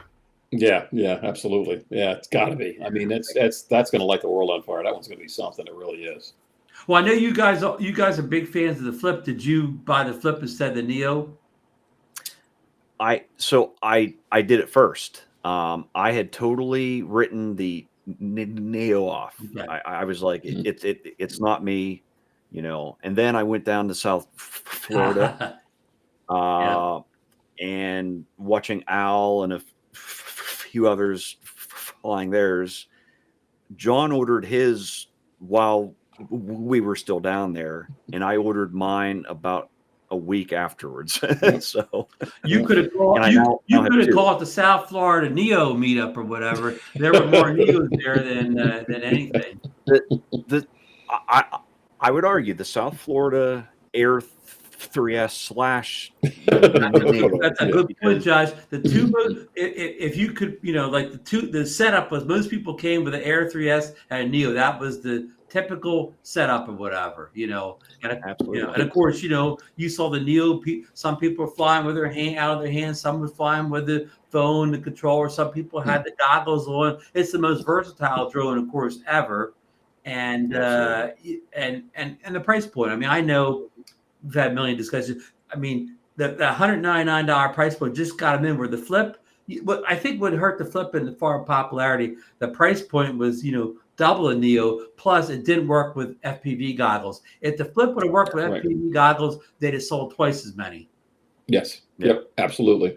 Yeah, absolutely. Yeah, it's got to be. I mean, that's going to light the world on fire. That one's going to be something. It really is. Well, I know you guys are big fans of the Flip. Did you buy the Flip instead of the Neo? I did it first. I had totally written the Neo off. Okay. I was like, it's not me, you know. And then I went down to South Florida, and watching Al and a few others flying theirs. John ordered his while we were still down there, and I ordered mine about a week afterwards. So you could have called called the South Florida Neo meetup or whatever. There were more Neos there than anything. I would argue the South Florida Air 3S / That's a good point, Josh. The two, if you could, like the setup was most people came with the Air 3S and a Neo. That was the typical setup or whatever, and absolutely. And of course, you saw the Neo. Some people were flying with their hand out of their hands. Some were flying with the phone, the controller. Some people had the goggles on. It's the most versatile drone, of course, ever. And and the price point. I mean, I know we've had a million discussions. I mean, the $199 price point just got them in. Where the Flip, what I think would hurt the Flip in the far popularity, the price point was double a Neo. Plus, it didn't work with FPV goggles. If the Flip would have worked with FPV goggles, they'd have sold twice as many. Yes. Yep. Absolutely.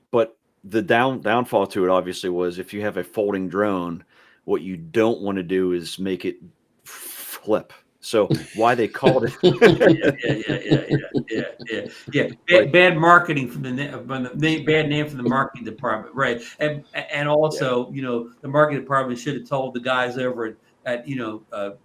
But the downfall to it obviously was if you have a folding drone, what you don't want to do is make it flip. So why they called it? Bad marketing from the bad name from the marketing department, right? And also, the marketing department should have told the guys over at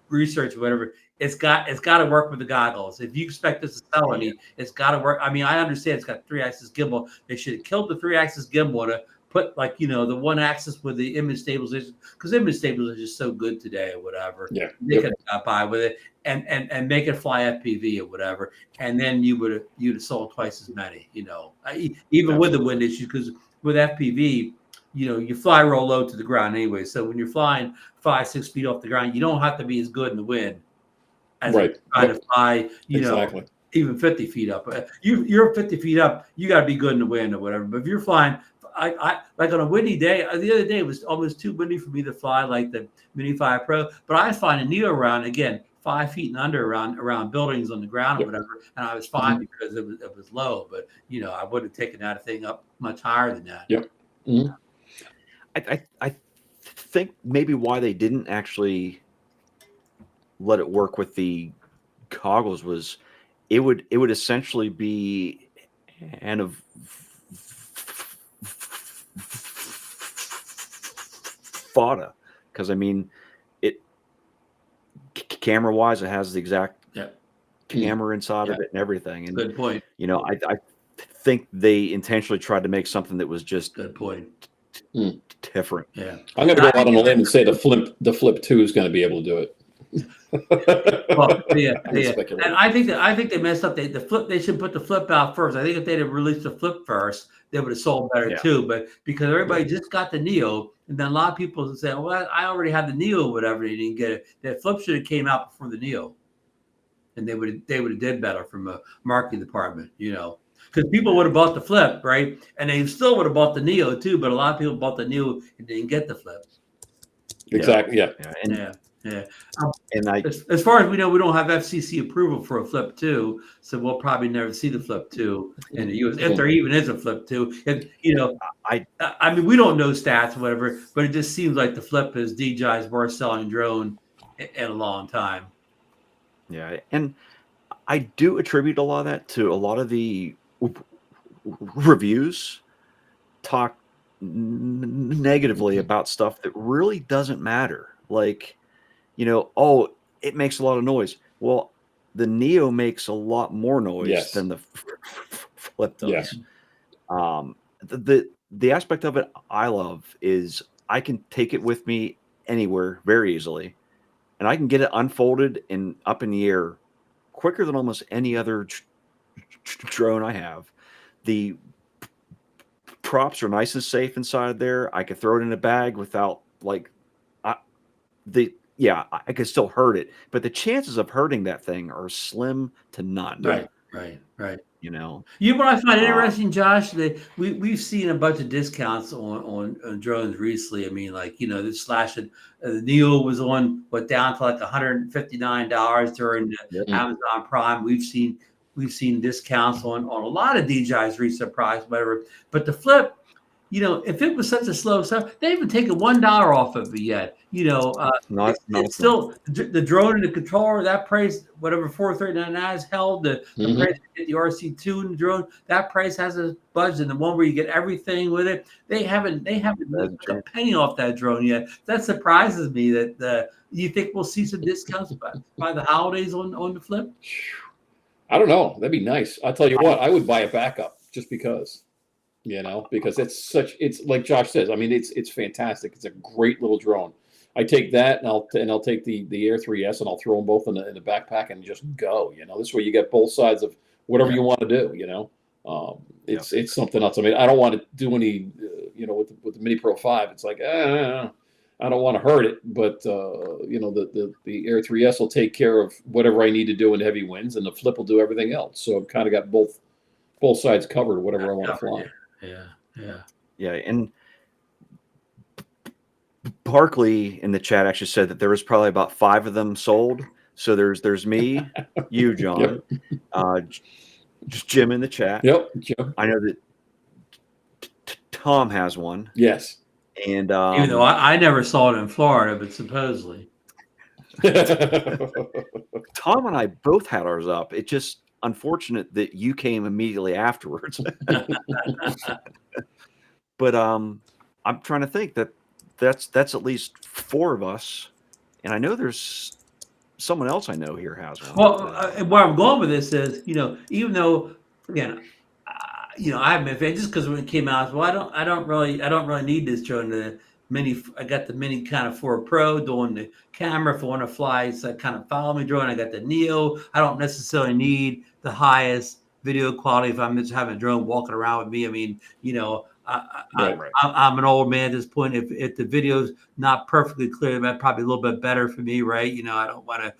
research or whatever. It's got to work with the goggles. If you expect this to sell any, it's got to work. I mean, I understand it's got 3-axis gimbal. They should have killed the 3-axis gimbal to put the 1-axis with the image stabilization, because image stabilization is just so good today or whatever. Yeah, they could have got by with it and make it fly FPV or whatever, and then you'd have sold twice as many. Even with the wind issue, because with FPV, you fly real low to the ground anyway. So when you're flying 5-6 feet off the ground, you don't have to be as good in the wind as trying to fly. Exactly. Even 50 feet up. You're 50 feet up, you got to be good in the wind or whatever. But if you're flying, I like on a windy day, the other day it was almost too windy for me to fly like the Mini 5 Pro. But I was flying a Neo around, again, 5 feet and under around buildings on the ground or whatever. And I was fine because it was low. But, I would have taken that thing up much higher than that. Yep. Mm-hmm. I think maybe why they didn't actually let it work with the goggles was it would essentially be fodder, because I mean, it camera wise, it has the exact camera inside of it and everything. And good point. I think they intentionally tried to make something that was just good point. Different. Yeah, I'm going to go out on a limb and say the Flip 2 is going to be able to do it. Well, yeah, I can yeah, speculate. and I think they messed up. They should put the flip out first. I think if they'd have released the flip first, they would have sold better Yeah. too. But because everybody just got the Neo, and then a lot of people say, "Well, I already had the Neo, whatever." They didn't get it. That flip should have came out before the Neo, and they would have did better from a marketing department, because people would have bought the flip, right? And they still would have bought the Neo too. But a lot of people bought the Neo and didn't get the flip. Exactly. Yeah. And Yeah, yeah. and I As far as we know, we don't have FCC approval for a Flip 2, so we'll probably never see the Flip 2 in the US, if there even is a Flip 2. And, I I mean, we don't know stats or whatever, but it just seems like the Flip is DJI's worst selling drone in a long time. yeah, and I do attribute a lot of that to a lot of the reviews talk negatively about stuff that really doesn't matter. Like, oh, it makes a lot of noise. Well, the Neo makes a lot more noise Yes. than the Flip does. Yes. The aspect of it I love is I can take it with me anywhere very easily, and I can get it unfolded and up in the air quicker than almost any other drone I have. The props are nice and safe inside there. I could throw it in a bag without I could still hurt it, but the chances of hurting that thing are slim to none. Right. You know, What I find interesting, Josh, that we've seen a bunch of discounts on drones recently. I mean, like, the slashing the Neo was down to like $159 during the Yep. Amazon Prime. We've seen discounts on a lot of DJI's recent products, whatever. But the Flip, if it was such a slow stuff, they haven't taken $1 off of it yet. It's still the drone and the controller, that price, whatever $439 is held. The price to get the RC2 and the drone, that price hasn't budged. And the one where you get everything with it, they haven't took a penny off that drone yet. That surprises me. That you think we'll see some discounts by the holidays on the Flip? I don't know. That'd be nice. I'll tell you what, I would buy a backup just because. Because it's like Josh says. I mean, it's fantastic. It's a great little drone. I take that and I'll take the Air 3S and I'll throw them both in the backpack and just go. This way you get both sides of whatever you want to do. It's something else. I mean, I don't want to do any. With the Mini Pro 5, it's like I don't want to hurt it, but the Air 3S will take care of whatever I need to do in heavy winds, and the Flip will do everything else. So I've kind of got both sides covered, whatever I want to fly. Yeah. And Barkley in the chat actually said that there was probably about 5 of them sold. So there's me, you, John, just Jim in the chat. Yep, Jim. I know that Tom has one. Yes. And even though I never saw it in Florida, but supposedly Tom and I both had ours up. It just unfortunate that you came immediately afterwards. But I'm trying to think that's at least 4 of us, and I know there's someone else I know here has one. Well, where I'm going with this is, even though again, I'm a fan just because when it came out, well, I don't really need this drone. I got the Mini kind of 4 Pro doing the camera if I want to fly. It's like kind of follow me drone. I got the Neo. I don't necessarily need the highest video quality if I'm just having a drone walking around with me. I mean, I'm an old man at this point. If the video's not perfectly clear, that's probably a little bit better for me, right? I don't want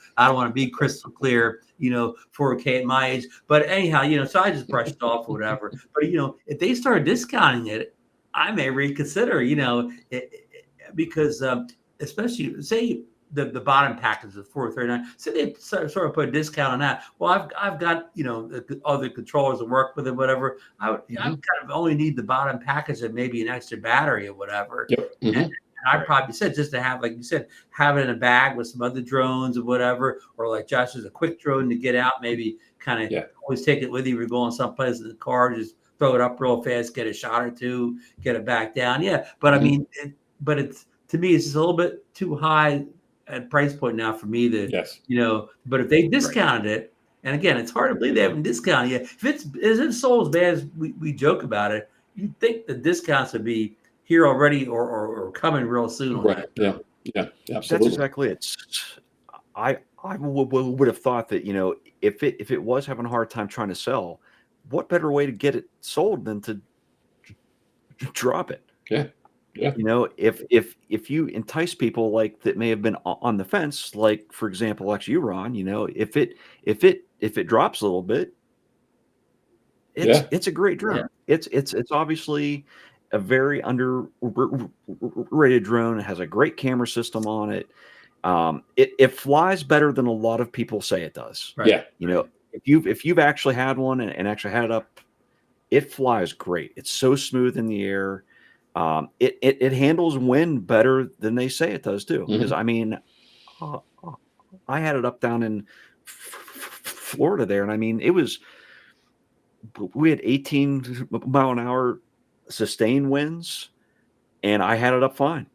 to be crystal clear, 4K at my age. But anyhow, so I just brushed it off or whatever. But if they start discounting it, I may reconsider, because especially say the bottom package is $439. So they sort of put a discount on that. Well, I've got the other controllers that work with it, whatever. I kind of only need the bottom package and maybe an extra battery or whatever. Yep. And I probably said just to have, like you said, have it in a bag with some other drones or whatever, or like Josh is a quick drone to get out. Maybe kind of always take it with you. If you're going someplace in the car, just throw it up real fast, get a shot or two, get it back down. Yeah, but I mean, it's to me, it's just a little bit too high at price point now for me to, but if they discounted it, and again, it's hard to believe they haven't discounted yet. If it's sold as bad as we joke about it, you'd think the discounts would be here already or coming real soon. Right. Yeah. Absolutely. That's exactly it. I would have thought that, if it was having a hard time trying to sell, what better way to get it sold than to drop it? Yeah. Yeah. If you entice people like that may have been on the fence, like for example, like you, Ron, if it drops a little bit, Yeah. it's a great drone. Yeah. It's obviously a very underrated drone. It has a great camera system on it. It flies better than a lot of people say it does. Right. Yeah. If you've actually had one and actually had it up, it flies great. It's so smooth in the air. It handles wind better than they say it does too. Because Mhm. I mean, uh, uh, I had it up down in Florida there, and I mean, we had 18 mile an hour sustained winds, and I had it up fine.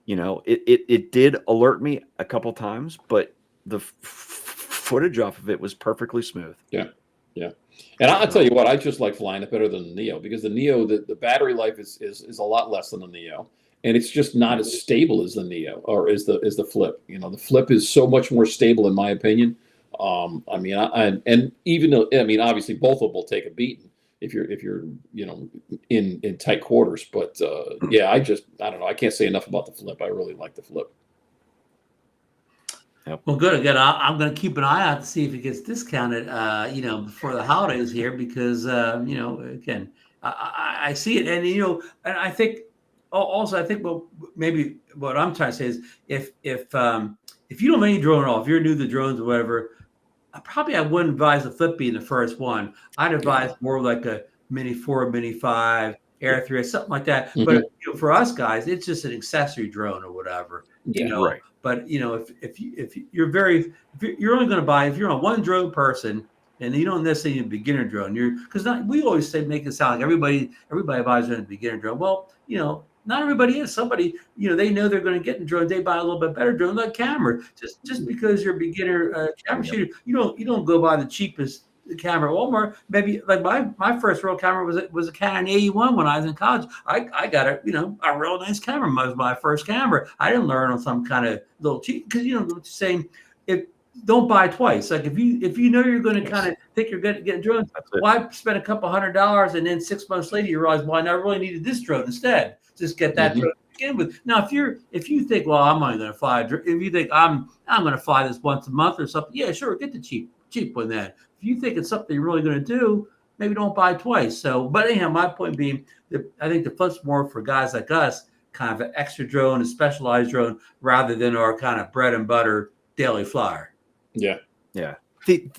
It did alert me a couple times, but the footage off of it was perfectly smooth. Yeah. Yeah. And I'll tell you what, I just like flying it better than the Neo, because the Neo, the battery life is a lot less than the Neo. And it's just not as stable as the Neo or as the Flip. The Flip is so much more stable in my opinion. I mean, and even though, I mean, obviously both of them will take a beating if you're in tight quarters. But yeah, I don't know. I can't say enough about the Flip. I really like the Flip. Yep. Well, good. Again, I'm going to keep an eye out to see if it gets discounted, before the holidays here, because, again, I see it, and I think also, I think, well, maybe what I'm trying to say is if you don't have any drone at all, if you're new to drones or whatever, I wouldn't advise the Flip being the first one. I'd advise more like a Mini 4, Mini 5, Air 3, or something like that. But Mhm. for us guys, it's just an accessory drone or whatever. Yeah. Right. But if you're only going to buy, if you're a one drone person and you don't necessarily need a beginner drone, we always say, make it sound like everybody buys a beginner drone. Well, not everybody is. Somebody, they know they're going to get in drone. They buy a little bit better drone, like camera. Just because you're a beginner camera shooter, you don't go buy the cheapest camera at Walmart. Maybe like my first real camera was a Canon 81 when I was in college. I got a real nice camera. It was my first camera. I didn't learn on some kind of little cheap, because saying, if don't buy twice. Like if you know you're going to kind of think you're going to get drones, why spend a couple $100 and then 6 months later you realize, well, I really needed this drone instead. Just get that drone to begin with. Now, if you think, well, I'm only going to fly, if you think I'm going to fly this once a month or something, yeah, sure, get the cheap one then. If you think it's something you're really going to do, maybe don't buy twice. So, but anyhow, my point being that I think the Flip's more for guys like us, kind of an extra drone, a specialized drone, rather than our kind of bread and butter daily flyer. Yeah. Yeah. The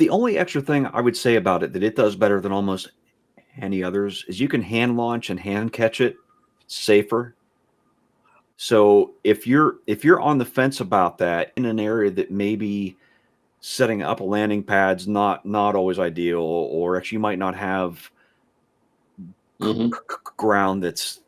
only extra thing I would say about it that it does better than almost any others is you can hand launch and hand catch it safer. So if you're on the fence about that in an area that maybe setting up a landing pad's not always ideal, or actually you might not have ground that's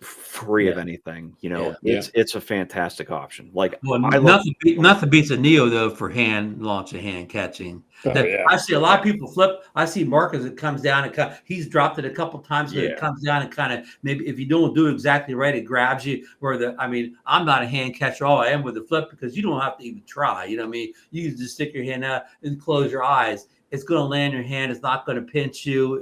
free of anything, it's a fantastic option. Like, nothing beats a Neo though for hand launch and hand catching. I see a lot of people flip. I see Marcus, it comes down and he's dropped it a couple times, and it comes down and kind of, maybe if you don't do exactly right, it grabs you. I'm not a hand catcher. All I am with the Flip, because you don't have to even try. You know what I mean? You can just stick your hand out and close your eyes. It's going to land in your hand. It's not going to pinch you.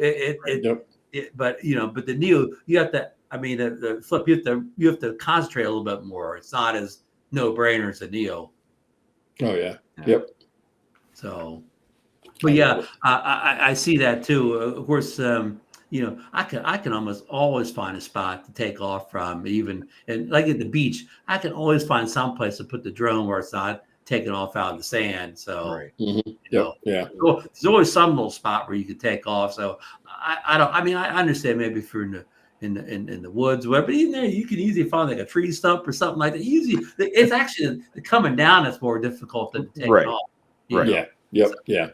But the Neo, you have to. The Flip, you have to concentrate a little bit more. It's not as no brainer as a Neo. Oh yeah. Yep. So, but yeah, I see that too. Of course, I can almost always find a spot to take off from, even, and like at the beach, I can always find some place to put the drone where it's not taking off out of the sand. So, there's always some little spot where you can take off. So I understand maybe if you're in the woods, whatever, but even there you can easily find like a tree stump or something like that. Usually, it's actually the coming down that's more difficult than taking off. Right. Yeah. Yep. Yeah.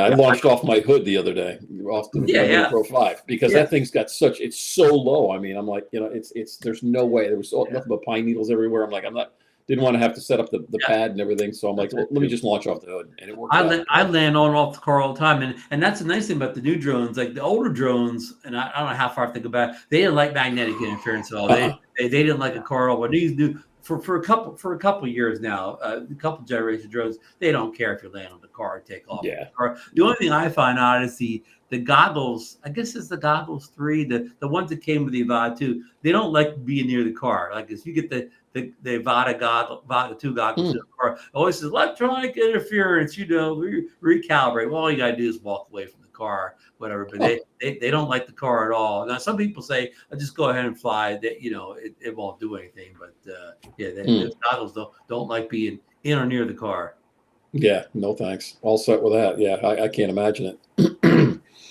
I launched off my hood the other day off the Pro 5, because that thing's got it's so low. I mean, I'm like, it's there's no way. There was nothing but pine needles everywhere. I'm like, didn't want to have to set up the pad and everything. So I'm like, let me just launch off the hood, and it worked. I land on and off the car all the time, and that's the nice thing about the new drones. Like the older drones, and I don't know how far I have to go back. They didn't like magnetic interference at all. They didn't like a car. But these new for a couple years now, a couple generation drones, they don't care if you land on the car or take off. Yeah. The only thing I find out is the goggles. I guess it's the goggles 3, the ones that came with the Avata 2. They don't like being near the car. Like if you get the Avata 2 goggles in the car, it always says electronic interference. Recalibrate. Well, all you gotta do is walk away from the car, whatever. But they don't like the car at all. Now some people say, just go ahead and fly. That it won't do anything. But those goggles don't like being in or near the car. Yeah, no thanks. All set with that. Yeah, I can't imagine it.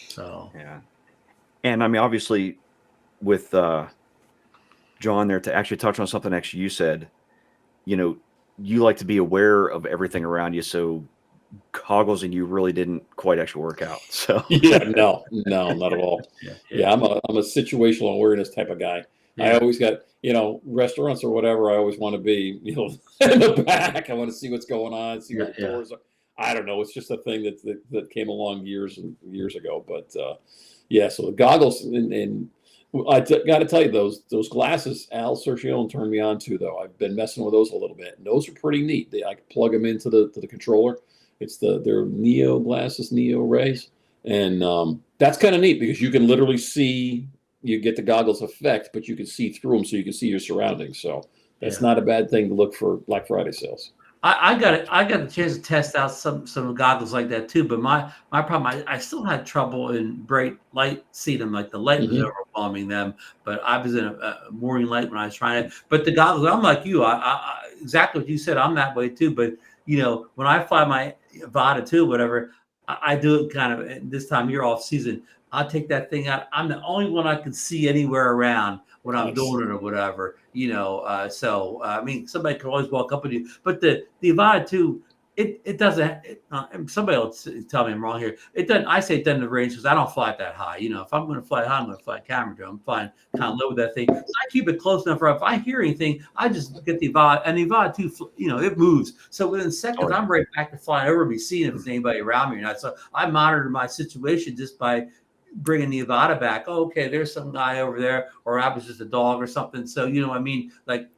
So yeah, and I mean, obviously, with John there, to actually touch on something actually you said, you like to be aware of everything around you, so goggles and you really didn't quite actually work out. So yeah, no, not at all. Yeah, I'm a situational awareness type of guy. I always got, restaurants or whatever, I always want to be, in the back. I want to see what's going on, see what the doors are. I don't know. It's just a thing that came along years and years ago. But so the goggles and I got to tell you, those glasses Al Sergio turned me on to, though. I've been messing with those a little bit. And those are pretty neat. I can plug them into the controller. It's their Neo glasses, Neo rays. And that's kind of neat because you can literally see, you get the goggles effect, but you can see through them so you can see your surroundings. So that's not a bad thing to look for Black Friday sales. I got the chance to test out some goggles like that too, but my problem, I still had trouble in bright light seeing them. Like the light was overwhelming them, but I was in a morning light when I was trying it. But the goggles, I'm like you, I exactly what you said. I'm that way too. But when I fly my Avata 2, whatever, I do it kind of this time of year off season. I'll take that thing out. I'm the only one I can see anywhere around when I'm doing it or whatever, So I mean, somebody can always walk up with you, but the Avata 2, it doesn't. Somebody will tell me I'm wrong here. It doesn't. I say it doesn't range because I don't fly it that high. If I'm going to fly high, I'm going to fly a camera drone. I'm flying kind of low with that thing. So I keep it close enough. If I hear anything, I just get the Avata, and the Avata 2, it moves. So within seconds, I'm right back to flying over me, seeing if there's anybody around me or not. So I monitor my situation just by bringing the Avata back. Oh, okay, there's some guy over there, or I was just a dog or something. So what I mean, like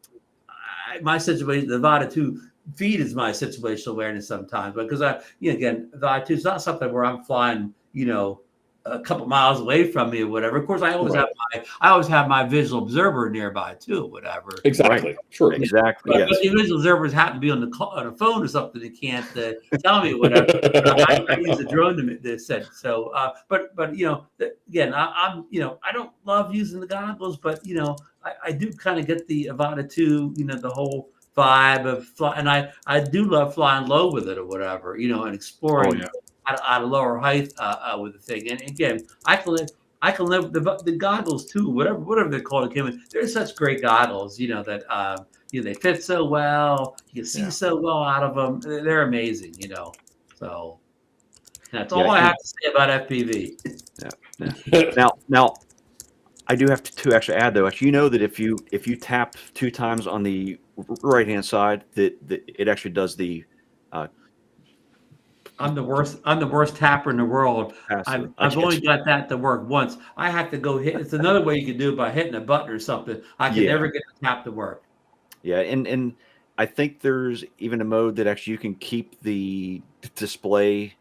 my situation, the Avata 2 feed is my situational awareness sometimes, because again, Avata 2 is not something where I'm flying, a couple miles away from me or whatever. Of course, I always have my visual observer nearby too, whatever. Exactly. Right. Sure. Exactly. But the visual observers happen to be on the phone or something. They can't tell me whatever. I use a drone to said so. But again, I'm I don't love using the goggles, but I do kind of get the Avata 2, the whole vibe of fly, and I do love flying low with it or whatever, and exploring at a lower height with the thing. And again, I can live the goggles too, whatever they're called. They're such great goggles, that they fit so well. You can see so well out of them. They're amazing, So that's all I have to say about FPV. Now, I do have to actually add, though, that if you tap 2 times on the right hand side, that it actually does the. I'm the worst tapper in the world. I've only got that to work once. I have to go hit. It's another way you can do it by hitting a button or something. I can never get the tap to work. Yeah, and I think there's even a mode that actually you can keep the display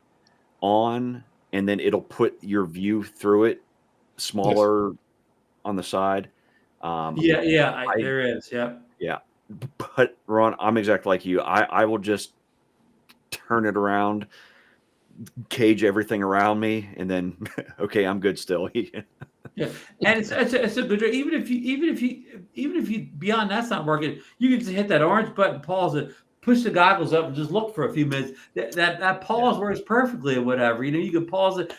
on, and then it'll put your view through it smaller on the side. There is. Yep. Yeah, but Ron, I'm exactly like you. I will just turn it around, cage everything around me, and then okay, I'm good still. Yeah, and it's a good. Even if you beyond that's not working, you can just hit that orange button, pause it, push the goggles up, and just look for a few minutes. That pause works perfectly or whatever. You can pause it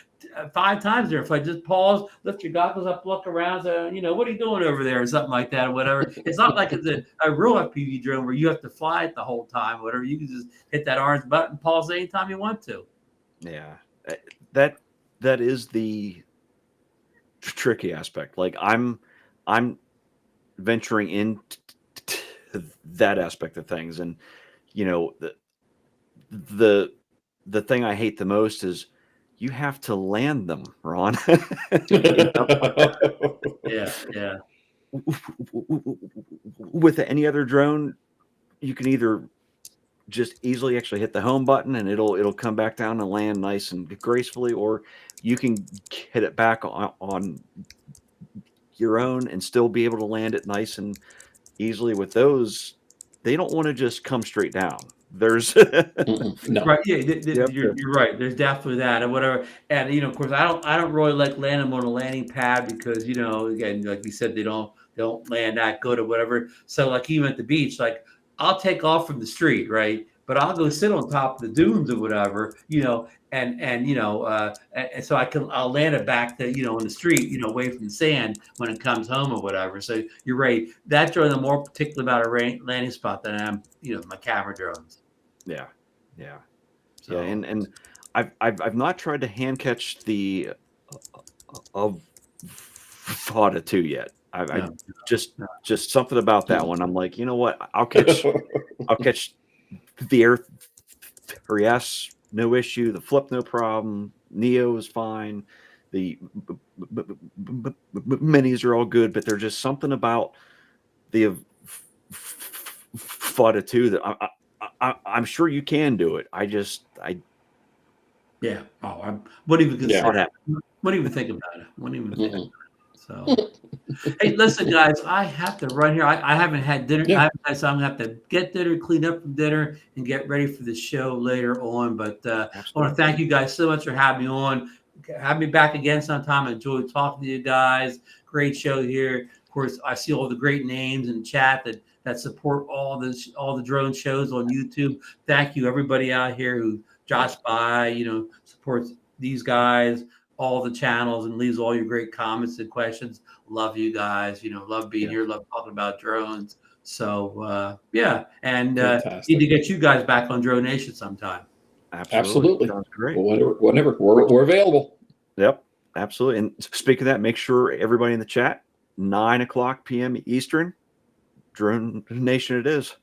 5 times there. If I just pause, lift your goggles up, look around, say, what are you doing over there, or something like that, or whatever. It's not like it's a real FPV drone where you have to fly it the whole time, or whatever. You can just hit that orange button, pause anytime you want to. Yeah, that is the tricky aspect. Like I'm venturing into that aspect of things, and the thing I hate the most is you have to land them, Ron. Yeah. With any other drone, you can either just easily actually hit the home button and it'll come back down and land nice and gracefully, or you can hit it back on your own and still be able to land it nice and easily. With those, they don't want to just come straight down. There's No. Right. Yeah. you have to, You're right. There's definitely that and whatever. And of course, I don't really like landing them on a landing pad because again, like you said, they don't land that good or whatever. So like even at the beach, like I'll take off from the street, right? But I'll go sit on top of the dunes or whatever, and so I'll land it back to in the street, away from the sand when it comes home or whatever. So you're right. That drone, I'm more particular about a landing spot than I am, my camera drones. yeah, yeah. So, Yeah, and I've not tried to hand catch the of Fada 2 yet. I no, just something about that one. I'm like, you know what? I'll catch the Air 3S, no issue. The Flip, no problem. Neo is fine. The minis are all good, but there's just something about the Fada 2 that I'm sure you can do it. yeah. Oh, I wouldn't even Yeah. consider. Wouldn't even think about it. Wouldn't even think about it. So, hey, listen, guys, I have to run here. I haven't had dinner. Yeah. So I'm gonna have to get dinner, clean up from dinner, and get ready for the show later on. But I want to thank you guys so much for having me on. Have me back again sometime. I enjoyed talking to you guys. Great show here. Of course, I see all the great names in the chat that support all the drone shows on YouTube. Thank you, everybody out here who Josh by, supports these guys, all the channels, and leaves all your great comments and questions. Love you guys. Love being here. Love talking about drones. So yeah, and need to get you guys back on Drone Nation sometime. Absolutely. Sounds great. Well, whenever we're available. Yep, absolutely. And speaking of that, make sure everybody in the chat, 9:00 p.m. Eastern, Drone Nation it is.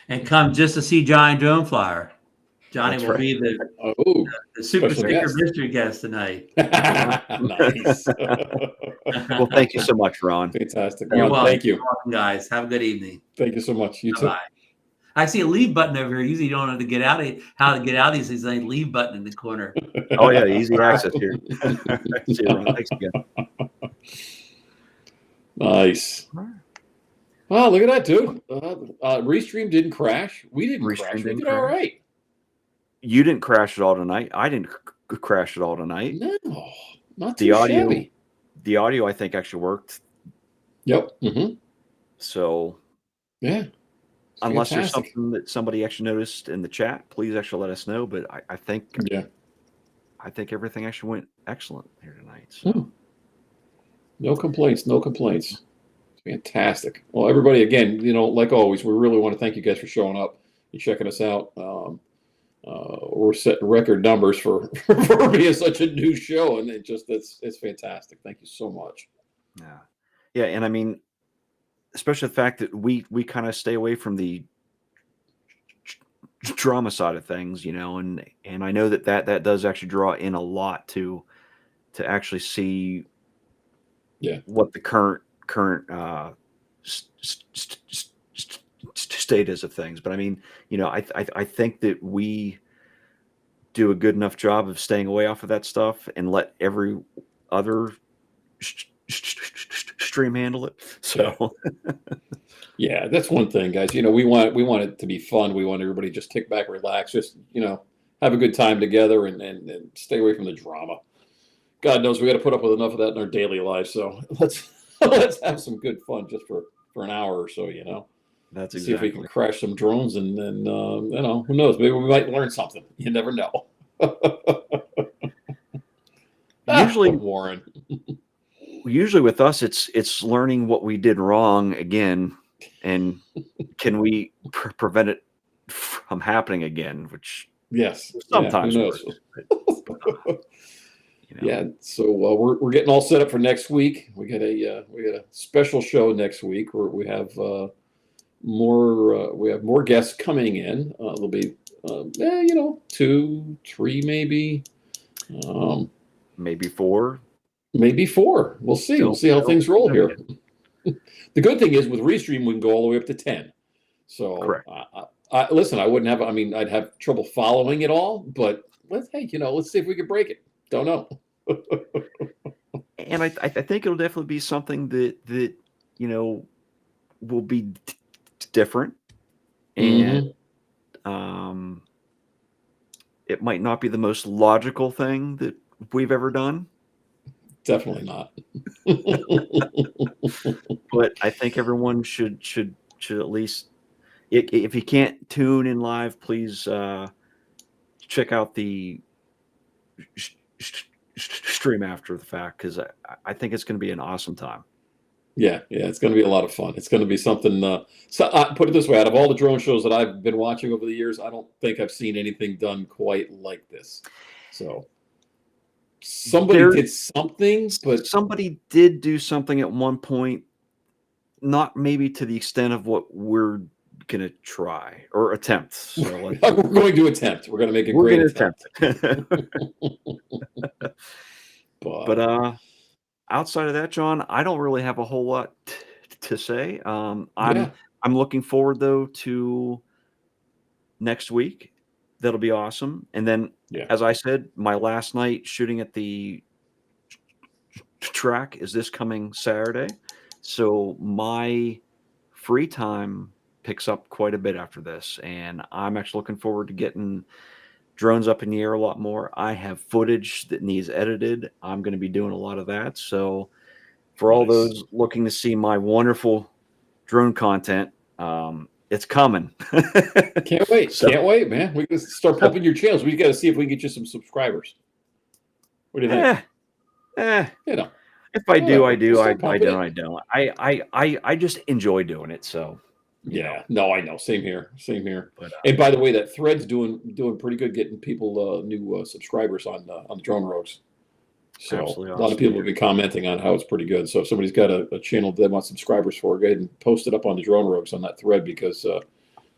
And come just to see Johnny Drone Flyer. Johnny will be the super sticker mystery guest tonight. Nice. Well, thank you so much, Ron. Fantastic. You're welcome. Thank you. You're welcome, guys. Have a good evening. Thank you so much. You too. Bye. I see a leave button over here. Usually you don't know how to get out of these things. Like leave button in the corner. Oh yeah, easy access here. See you, Ron. Thanks again. Nice. Well, look at that, dude. Restream didn't crash. We didn't crash. We did all right. You didn't crash at all tonight. I didn't crash at all tonight. No, not too shabby. The audio, I think, actually worked. Yep. Mm-hmm. So, yeah. Unless there's something that somebody actually noticed in the chat, please actually let us know. But I think, I think everything actually went excellent here tonight. So. No complaints. No complaints. Fantastic. Well, everybody, again, like always, we really want to thank you guys for showing up and checking us out. We're setting record numbers for being such a new show, and it's fantastic. Thank you so much. Yeah, and I mean, especially the fact that we kind of stay away from the drama side of things, and I know that does actually draw in a lot to actually see what the current state is of things. But I mean, I think that we do a good enough job of staying away off of that stuff and let every other stream handle it. So yeah, that's one thing, guys. We want it to be fun. We want everybody to just kick back, relax, just have a good time together and stay away from the drama. God knows we got to put up with enough of that in our daily lives. So let's have some good fun just for an hour or so. That's exactly. See if we can crash some drones, and then who knows? Maybe we might learn something. You never know. Usually, Warren. Usually with us, it's learning what we did wrong again, and can we prevent it from happening again? Which sometimes works. Yeah. So we're getting all set up for next week. We got a special show next week where we have more guests coming in. There'll be 2, 3 maybe. Maybe 4. Maybe 4. We'll see. We'll see how things roll here. The good thing is with Restream, we can go all the way up to 10. So Correct. listen, I wouldn't have. I mean, I'd have trouble following it all, but let's see if we can break it. Don't know. And I think it'll definitely be something that will be different, and um, it might not be the most logical thing that we've ever done, Definitely not. but I think everyone should at least, if you can't tune in live, please check out the stream after the fact, because I think it's going to be an awesome time. Yeah, it's going to be a lot of fun. It's going to be something. So put it this way: out of all the drone shows that I've been watching over the years, I don't think I've seen anything done quite like this. So somebody There, did something, but somebody did do something at one point, not maybe to the extent of what we're gonna try or attempt. So we're going to attempt. We're going to make a we're great gonna attempt. But outside of that, John, I don't really have a whole lot to say. Yeah, I'm looking forward though to next week. That'll be awesome. And then, yeah. as I said, my last night shooting at the track is this coming Saturday. So my free time picks up quite a bit after this, and I'm actually looking forward to getting drones up in the air a lot more. I have footage that needs edited. I'm going to be doing a lot of that. So for all Nice. those looking to see my wonderful drone content, it's coming. Can't wait. So, Can't wait, man. We can start pumping your channels. We got to see if we can get you some subscribers. What do you think? You know, if I do, I whatever. do. Just I start pumping don't. it. I don't. I just enjoy doing it. So, Yeah, no, I know. Same here. Same here. But And by the way, that thread's doing pretty good, getting people new subscribers on the Drone Rogues. So absolutely a lot of awesome. people have been commenting on how it's pretty good. So if somebody's got a channel they want subscribers for, go ahead and post it up on the Drone Rogues on that thread, because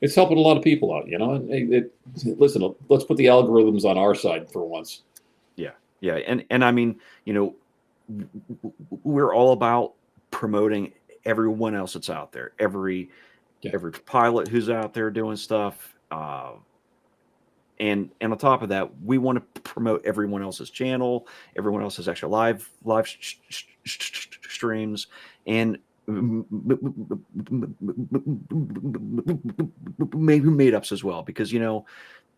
it's helping a lot of people out. And listen, let's put the algorithms on our side for once. Yeah, and I mean, we're all about promoting everyone else that's out there, every pilot who's out there doing stuff, and on top of that, we want to promote everyone else's channel, everyone else's actual live streams, and maybe meetups as well, because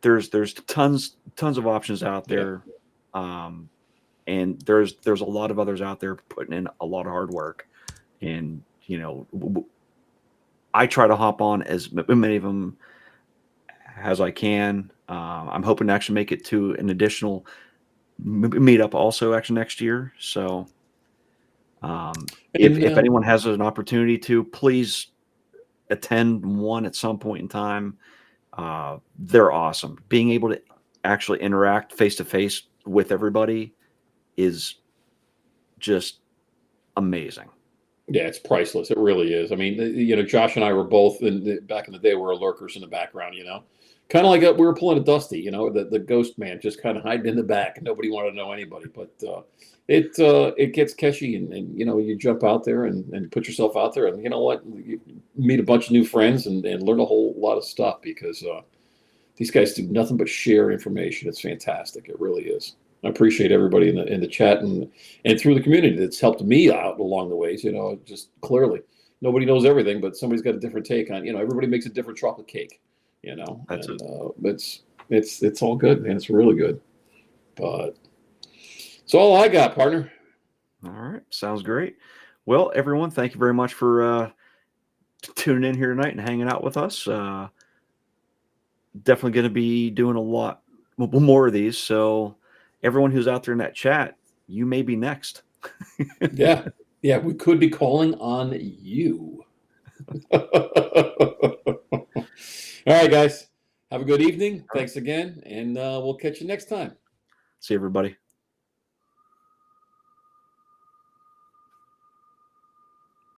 there's tons of options out there, and there's a lot of others out there putting in a lot of hard work, and I try to hop on as many of them as I can. I'm hoping to actually make it to an additional meetup also actually next year. So if anyone has an opportunity to, please attend one at some point in time. They're awesome. Being able to actually interact face to face with everybody is just amazing. Yeah, it's priceless. It really is. I mean, Josh and I were both back in the day. We were lurkers in the background. Kind of like we were pulling a Dusty. The ghost man just kind of hiding in the back, and nobody wanted to know anybody. But it gets catchy, and you jump out there and put yourself out there, and you know what, you meet a bunch of new friends and learn a whole lot of stuff, because these guys do nothing but share information. It's fantastic. It really is. I appreciate everybody in the chat and through the community that's helped me out along the ways. Just clearly, nobody knows everything, but somebody's got a different take on. Everybody makes a different chocolate cake. That's and it's all good, man. It's really good. But it's all I got, partner. All right, sounds great. Well, everyone, thank you very much for tuning in here tonight and hanging out with us. Definitely going to be doing a lot more of these. So everyone who's out there in that chat, you may be next. Yeah, we could be calling on you. All right, guys. Have a good evening. Thanks again, and we'll catch you next time. See everybody.